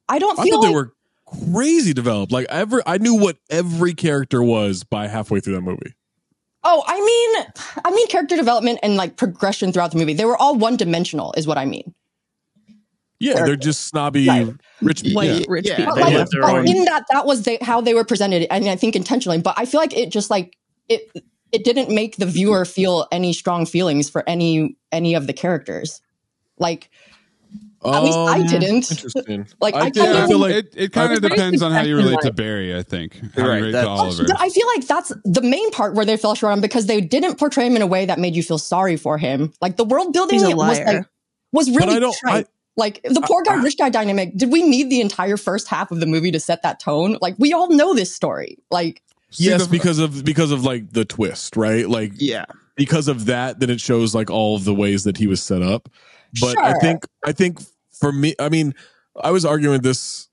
I thought they were crazy developed. Like I knew what every character was by halfway through that movie. Oh, I mean character development and like progression throughout the movie. They were all one dimensional, is what I mean. Yeah, they're just snobby rich people. Rich people. But in that was how they were presented, and I think intentionally. But I feel like it just like it didn't make the viewer feel any strong feelings for any of the characters. Like at least I didn't. Interesting. Like I feel like it kind of depends on how you relate to Barry. I think how you relate to Oliver. But I feel like that's the main part where they fell short on because they didn't portray him in a way that made you feel sorry for him. Like the world building was really trite. Like the poor guy, rich guy dynamic. Did we need the entire first half of the movie to set that tone? Like we all know this story. Like yes, because of like the twist, right? Like because of that, then it shows like all of the ways that he was set up. But I think for me, I mean, I was arguing this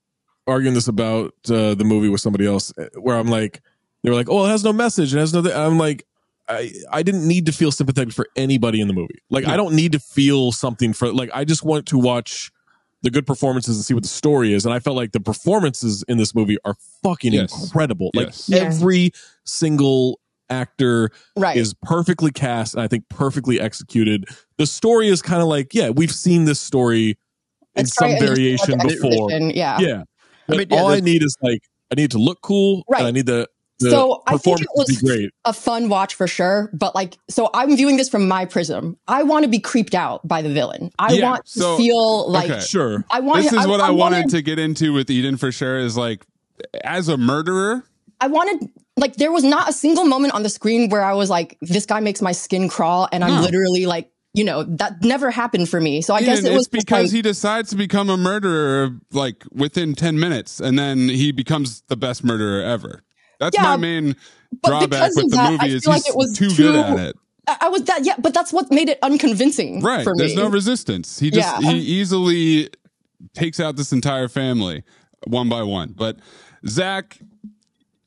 about the movie with somebody else, where I'm like, they were like, oh, it has no message, it has no. I'm like, I didn't need to feel sympathetic for anybody in the movie. Like, I don't need to feel something for, like, I just want to watch the good performances and see what the story is. And I felt like the performances in this movie are fucking incredible. Like every single actor is perfectly cast and I think perfectly exexecuted. The story is kind of like, we've seen this story in some variation before. Yeah. But all I need is like, I need to look cool. And I need the so I think it was to be great. A fun watch for sure. But like, so I'm viewing this from my prism. I want to be creeped out by the villain. I want to feel like, I want. This is what I wanted to get into with Eden for sure. Is like, as a murderer, I wanted, like, there was not a single moment on the screen where I was like, this guy makes my skin crawl, and I'm literally like, that never happened for me. So I guess it was because he decides to become a murderer like within 10 minutes, and then he becomes the best murderer ever. That's my main drawback with the movie is he's too good at it. I was that, but that's what made it unconvincing for me. There's no resistance. He just he easily takes out this entire family one by one. But Zach,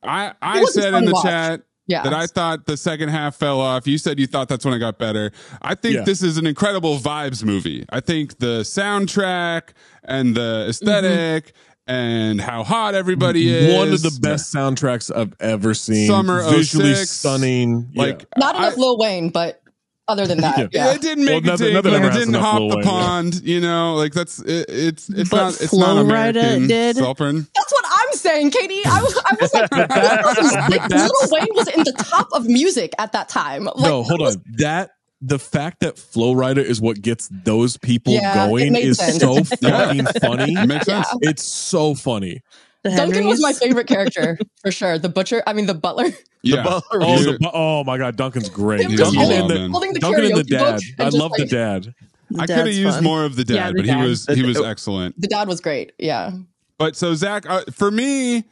I said in the chat that I thought the second half fell off. You said you thought that's when it got better. I think this is an incredible vibes movie. I think the soundtrack and the aesthetic and how hot everybody is. One of the best soundtracks I've ever seen. Summer visually 06. Stunning. Like not enough Lil Wayne, but other than that, it didn't make it. It didn't hop the pond. Like that's it's not American. Saltburn. That's what I'm saying, Katie. I was like, Lil Wayne was in the top of music at that time. Like, no, hold on. The fact that Flow Rider is what gets those people going is so fucking funny. It makes sense. It's so funny. Duncan was my favorite character for sure. The butler. Yeah. The butler. Oh my God, Duncan's great. Duncan and the dad. I love the dad. I could have used more of the dad, but he was excellent. The dad was great. Yeah. But so Zach, for me,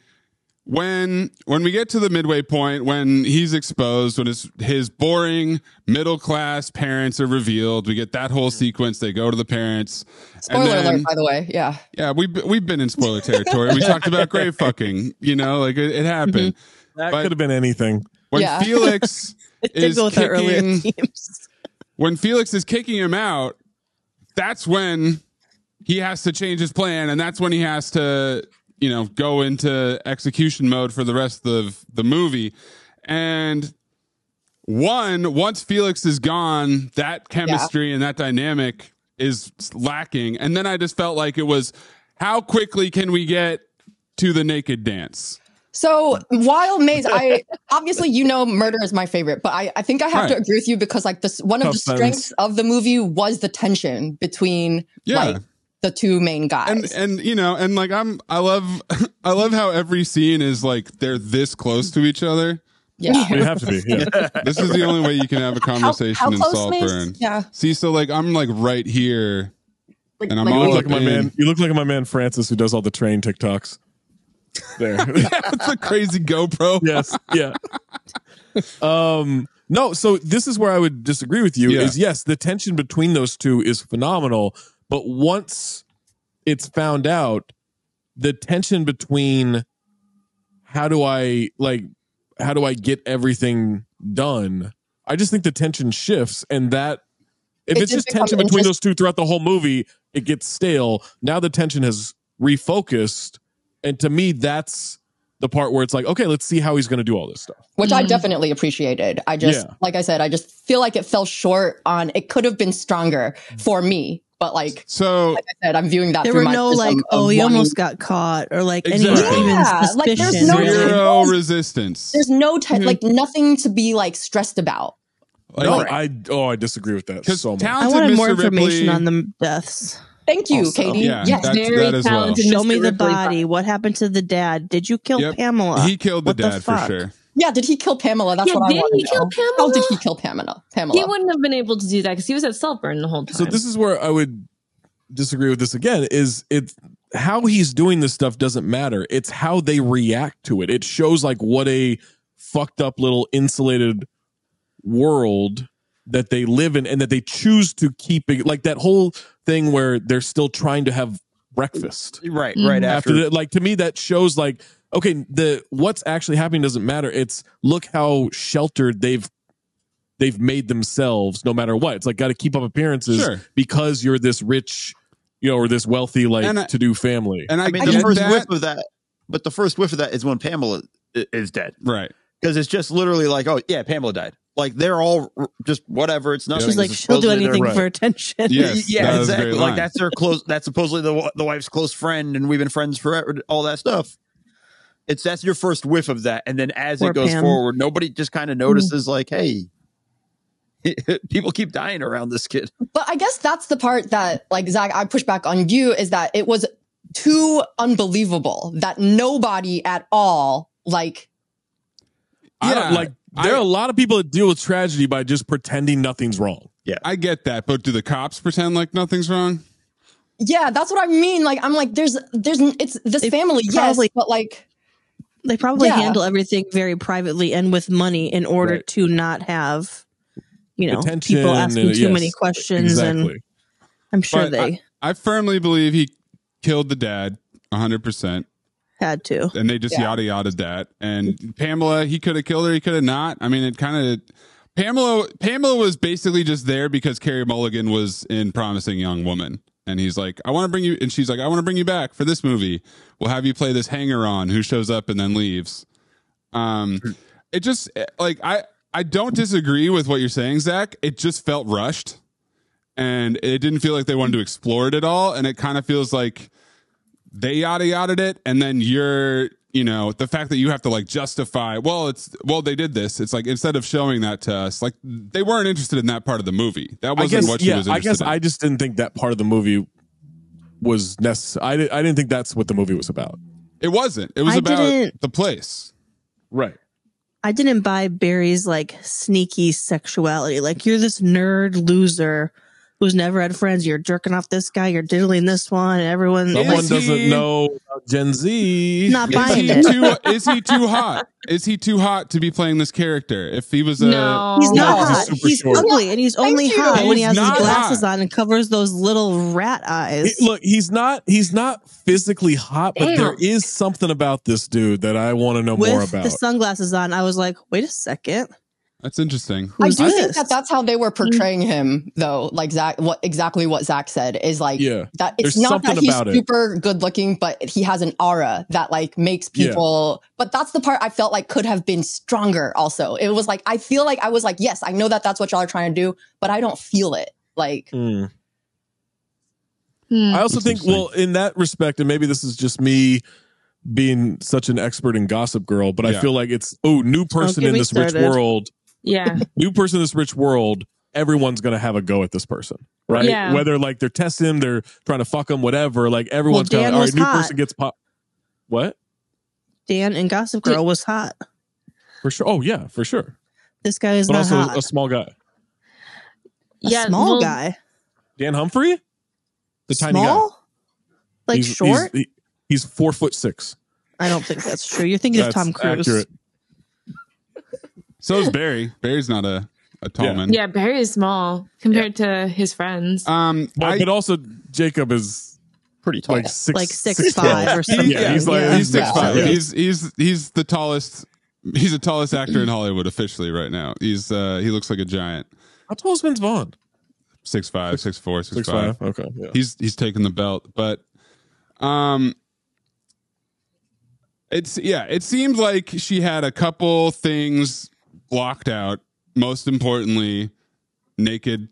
when we get to the midway point, when he's exposed, when his boring middle class parents are revealed, we get that whole sequence. They go to the parents. Spoiler alert, by the way. Yeah. Yeah, we've been in spoiler territory. We talked about grave fucking. Like it happened. That could have been anything. When Felix is when Felix is kicking him out, that's when he has to change his plan, and that's when he has to go into execution mode for the rest of the movie. And once Felix is gone, that chemistry and that dynamic is lacking. And then I just felt like it was, how quickly can we get to the naked dance? So while Maze, obviously, murder is my favorite, but I think I have to agree with you because like one of the strengths of the movie was the tension between the two main guys. And like I love how every scene is like they're this close to each other. Yeah. They have to be. Yeah. This is the only way you can have a conversation how in Saltburn. Yeah. See, so like I'm like right here. And I'm you all look like my man. You look like my man Francis, who does all the train TikToks. There. It's a crazy GoPro. Yes. Yeah. No, so this is where I would disagree with you. Is yes, the tension between those two is phenomenal. But once it's found out, the tension between how do I get everything done? I just think the tension shifts, and that if it's just tension between those two throughout the whole movie, it gets stale. Now the tension has refocused, and to me, that's the part where it's like, okay, let's see how he's going to do all this stuff. Which I definitely appreciated. I just, like I said, I just feel like it fell short on, it could have been stronger for me. But like I said, I'm viewing that. There were no like, he almost got caught, or like any even suspicion. Like there's no zero resistance. There's no like nothing to be like stressed about. No, I disagree with that so much. I wanted more information on the deaths. Thank you, Katie. Yeah, yes, very talented. Show me the body. What happened to the dad? Did you kill Pamela? He killed the dad for sure. Yeah, did he kill Pamela? That's what I want to know. Kill Pamela? How did he kill Pamela? He wouldn't have been able to do that because he was at Saltburn the whole time. So this is where I would disagree with this again. Is it's how he's doing this stuff doesn't matter. It's how they react to it. It shows like what a fucked up little insulated world that they live in, and that they choose to keep it, like that whole thing where they're still trying to have breakfast. Right after like, to me, that shows like, okay, what's actually happening doesn't matter. It's look how sheltered they've made themselves no matter what. It's like, got to keep up appearances because you're this rich, or this wealthy, like to do family. And I mean, the first whiff of that, but the first whiff of that is when Pamela is dead. Right. because it's just literally like, oh yeah, Pamela died. Like they're all just whatever. It's nothing. She's like, she'll do anything for attention. Yes, yeah, exactly. Like that's their close. That's supposedly the wife's close friend, and we've been friends forever. All that stuff. That's your first whiff of that, and then as it goes forward, nobody just kind of notices like, hey, people keep dying around this kid. But I guess that's the part that, like, Zach, I push back on you, is that it was too unbelievable that nobody at all, like, there are a lot of people that deal with tragedy by just pretending nothing's wrong. Yeah, I get that, but do the cops pretend like nothing's wrong? Yeah, that's what I mean. Like, I'm like, it's this family, yes, but like, they probably handle everything very privately and with money in order to not have, attention, people asking too many questions. Exactly. And I'm sure I firmly believe he killed the dad 100%. Had to. And they just yada that. And Pamela, he could have killed her, he could have not. I mean, it kind of Pamela was basically just there because Carey Mulligan was in Promising Young Woman. And he's like, I want to bring you, and she's like, I want to bring you back for this movie. We'll have you play this hanger-on who shows up and then leaves. It just, like, I don't disagree with what you're saying, Zach. It just felt rushed. And it didn't feel like they wanted to explore it at all. And it kind of feels like they yada it, and then you're, the fact that you have to like justify, they did this. It's like, instead of showing that to us, like they weren't interested in that part of the movie. That wasn't what she was interested in. I just didn't think that part of the movie was necessary. I didn't think that's what the movie was about. It wasn't. It was about the place. Right. I didn't buy Barry's like sneaky sexuality. Like, you're this nerd loser who's never had friends. You're jerking off this guy. You're diddling this one. And everyone doesn't know about Gen Z. Not buying it. Is he too hot? Is he too hot to be playing this character? If he was no, he's not hot. He's ugly, and he's only hot when he has his glasses on and covers those little rat eyes. Look, he's not physically hot, but there is something about this dude that I want to know more about. With the sunglasses on, I was like, wait a second. That's interesting. I do think that's how they were portraying him, though. Like Zach, exactly what Zach said is like that. It's not that he's super good looking, but he has an aura that like makes people. Yeah. But that's the part I felt like could have been stronger. Also, it was like I feel like I was like, yes, I know that that's what y'all are trying to do, but I don't feel it. Like, I also think, well, in that respect, and maybe this is just me being such an expert in Gossip Girl, but I feel like it's new person in this rich world. Yeah. New person in this rich world, everyone's going to have a go at this person, right? Yeah. Whether like they're testing him, they're trying to fuck him, whatever, like everyone's going to, all right, new person gets pop. What? Dan in Gossip Girl was hot. For sure. Oh, yeah, for sure. This guy is not also hot. A small guy. A small guy? Dan Humphrey? The tiny guy. Like he's short? He's 4'6". I don't think that's true. You're thinking of Tom Cruise. Accurate. So is Barry. Barry's not a tall man. Yeah, Barry is small compared to his friends. But also Jacob is pretty tall, like 6'5" or something. Yeah, he's 6'5". Yeah. He's the tallest. He's the tallest actor in Hollywood officially right now. He looks like a giant. How tall is Vince Vaughn? 6'5", 6'4", 6'5". Okay, yeah. He's taken the belt, but it seemed like she had a couple things blocked out. Most importantly, naked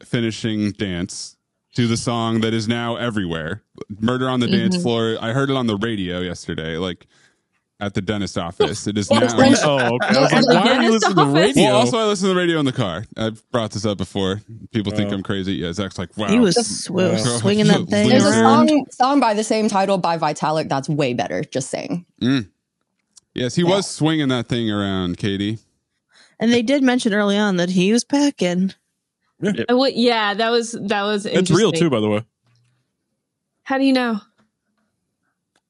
finishing dance to the song that is now everywhere, "Murder on the Dance Floor." I heard it on the radio yesterday, like at the dentist office. It is now. Oh, okay. I was like, why are you listening to the radio? Well, also I listen to the radio in the car. I've brought this up before. People think I'm crazy. Yeah, Zach's like, wow. He was swinging that thing. There's a song by the same title by Vitalik that's way better. Just saying. Yes, he was swinging that thing around, Katie. And they did mention early on that he was packing. Yeah, that was interesting. It's real too, by the way. How do you know?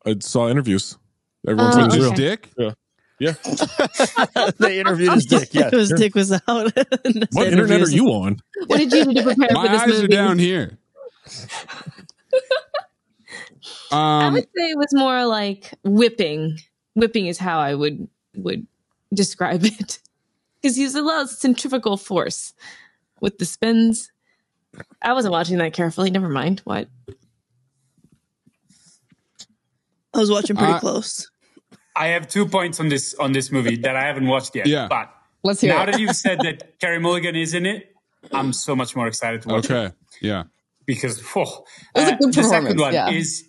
I saw interviews. Everyone's saying his real. Dick? Yeah. They interviewed his dick. Yeah, his dick was out. What internet are you on? What did you do to prepare My for this eyes movie? are down here. I would say it was more like whipping. Whipping is how I would describe it. Because he's a lot of centrifugal force with the spins. I wasn't watching that carefully. Never mind. What? I was watching pretty close. I have 2 points on this movie that I haven't watched yet. Yeah. But Let's hear now it. that you've said that Carey Mulligan is in it, I'm so much more excited to watch it. Okay. Yeah. Because It was a good the second performance, one yeah. is,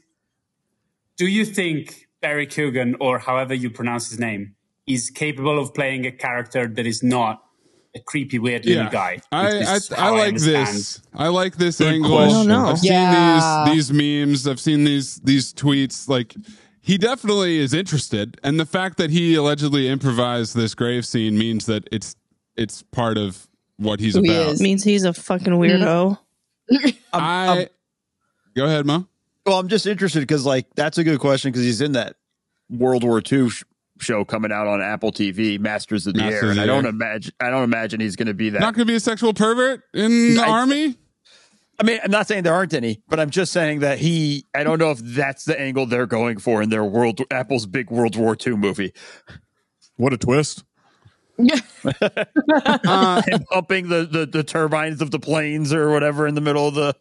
do you think Barry Keoghan, or however you pronounce his name, is capable of playing a character that is not a creepy, weird little guy? I like this. I like this angle. question. I don't know. I've seen these memes. I've seen these tweets. Like, he definitely is interested, and the fact that he allegedly improvised this grave scene means that it's part of what he's Who he about. is. Means he's a fucking weirdo. Go ahead, Mo. Well, I'm just interested because, like, that's a good question because he's in that World War II show coming out on Apple TV, Masters of the Air. And I don't imagine he's going to be that. Not going to be a sexual pervert in the army. I mean, I'm not saying there aren't any, but I'm just saying that I don't know if that's the angle they're going for in their Apple's big World War II movie. What a twist. Him pumping the turbines of the planes or whatever in the middle of the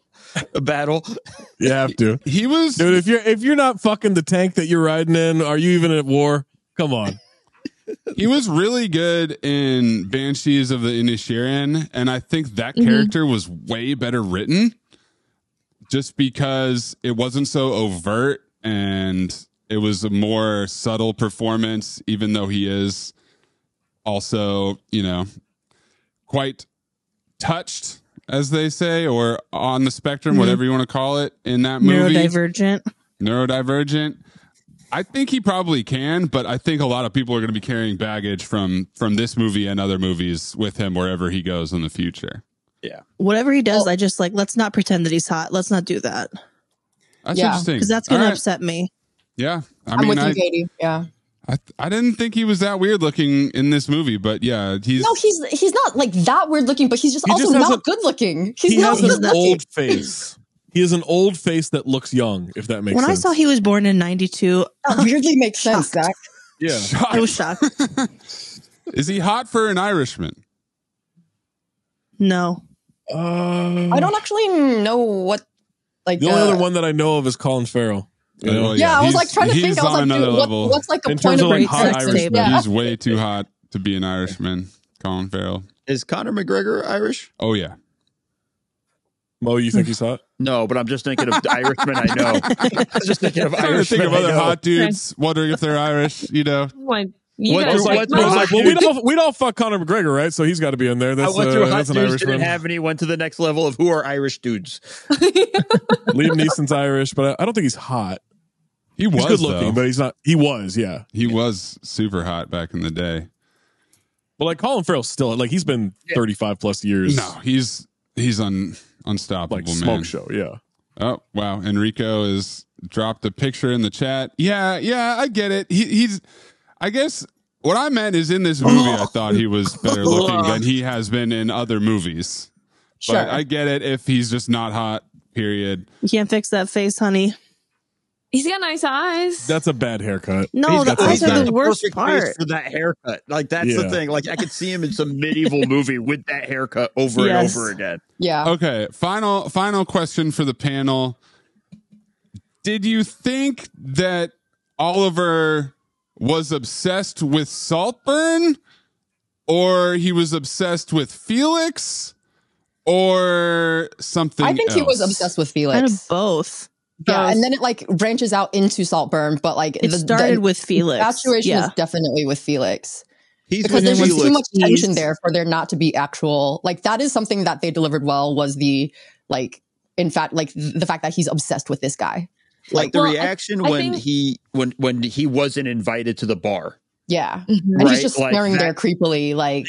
battle. You have to. He was, dude. If you're not fucking the tank that you're riding in, are you even at war? Come on. He was really good in Banshees of the Inisherin, and I think that character was way better written, just because it wasn't so overt and it was a more subtle performance, even though he is also, quite touched, as they say, or on the spectrum, whatever you want to call it, in that movie. Neurodivergent. I think he probably can, but I think a lot of people are going to be carrying baggage from this movie and other movies with him wherever he goes in the future. Yeah. Whatever he does, I just let's not pretend that he's hot. Let's not do that. That's interesting. Because that's going to upset me. Yeah. I'm with you, Katie. Yeah. I didn't think he was that weird looking in this movie, but yeah, he's not like that weird looking, but he's just also not good looking. He has an old face. He has an old face that looks young, if that makes sense. When I saw he was born in 92, that weirdly makes sense, Zach. Yeah. I was shocked. Is he hot for an Irishman? No. I don't actually know what, like, the only other one that I know of is Colin Farrell. You know? I was like trying to think. I was like, dude, what's like a point of hot Irishman? Yeah. He's way too hot to be an Irishman. Colin Farrell. Is Conor McGregor Irish? Oh yeah. Mo, you think he's hot? No, but I'm just thinking of the Irishmen I know. I'm just thinking of Irishmen. Think of other hot dudes, wondering if they're Irish. You know. We'd all fuck Conor McGregor, right? So he's got to be in there. That's, I went through hot an dudes Irishman. didn't have any. Went to the next level of who are Irish dudes. Liam Neeson's Irish, but I don't think he's hot. He's good looking, but he's not. He was, yeah. He was super hot back in the day. But like Colin Farrell's still he's been 35 plus years. No, he's unstoppable, like man. Smoke show, yeah. Oh wow, Enrico has dropped a picture in the chat. Yeah, I get it. He's. I guess what I meant is in this movie, I thought he was better looking than he has been in other movies. Sure. But I get it if he's just not hot. Period. You can't fix that face, honey. He's got nice eyes. That's a bad haircut. No, the eyes are the worst part. For that haircut. Like, that's the thing. Like, I could see him in some medieval movie with that haircut over and over again. Yeah. Okay. Final question for the panel. Did you think that Oliver was obsessed with Saltburn, or he was obsessed with Felix, or something I think else? he was obsessed with Felix. Kind of both. Yeah, and then it like branches out into Saltburn, but like it started with Felix. The situation is definitely with Felix. Because there's just too much tension there for there not to be actual, like, that is something that they delivered well, was the, like, in fact, like the fact that he's obsessed with this guy. Like the reaction when he wasn't invited to the bar. Yeah. And he's just staring there creepily, like,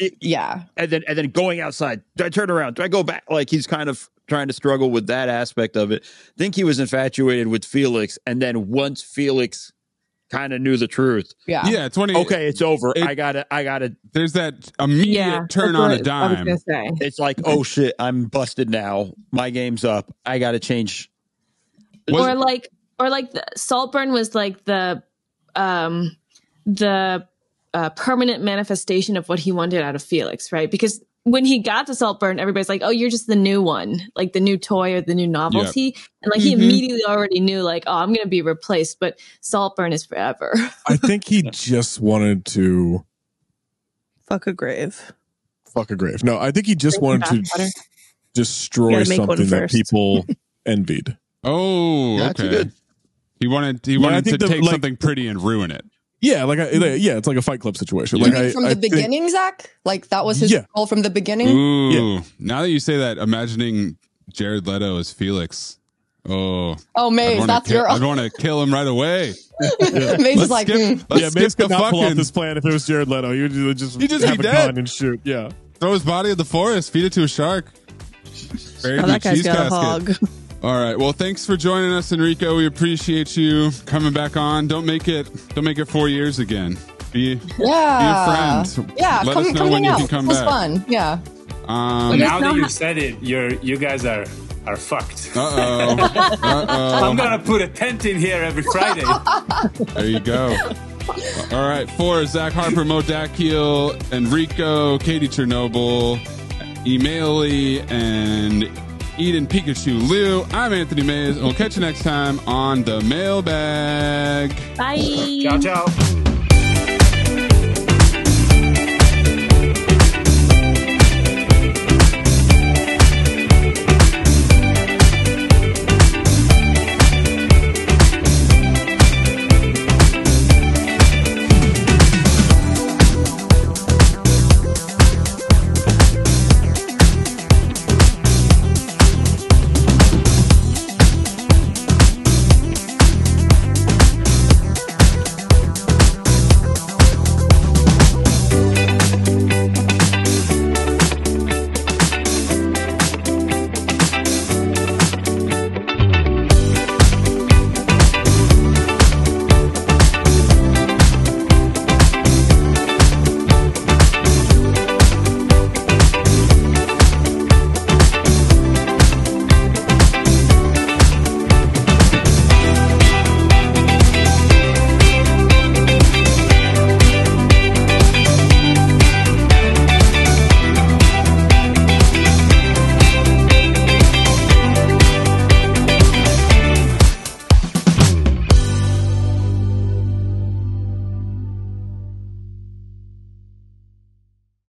And then going outside. Do I turn around? Do I go back? Like, he's kind of trying to struggle with that aspect of it. I think he was infatuated with Felix. And then once Felix kind of knew the truth. Yeah. Yeah. Okay, it's over. I gotta. There's that immediate turn on a dime. It's like, oh shit, I'm busted now. My game's up. I gotta change. Or like the Saltburn was like the permanent manifestation of what he wanted out of Felix, right? Because when he got to Saltburn, everybody's like, oh, you're just the new one, like the new toy or the new novelty. Yep. And like he immediately already knew like, oh, I'm going to be replaced, but Saltburn is forever. I think he just wanted to fuck a grave. No, I think he just wanted to destroy something that people envied. Oh, okay. That's good. He wanted to take something pretty and ruin it. Yeah, it's like a Fight Club situation. You mean from the beginning, Zach? Like that was his goal from the beginning? Ooh. Yeah. Now that you say that, imagining Jared Leto as Felix. Oh, Maze, that's your... I'd want to kill him right away. Maze is like... Maze could not pull off this plan if it was Jared Leto. He'd just be dead and shoot. Yeah. Throw his body in the forest, feed it to a shark. That guy's got a hog. All right. Well, thanks for joining us, Enrico. We appreciate you coming back on. Don't make it 4 years again. Be a friend. Yeah, Let us know when you can come back. It was fun. Yeah. Now that you've said it, you guys are fucked. I'm gonna put a tent in here every Friday. There you go. All right. For Zach Harper, Mo Dakiel, Enrico, Katie Chernobyl, Emaili, and Eden Pikachu Liu, I'm Anthony Mays, and we'll catch you next time on the Mailbag. Bye. Ciao, ciao.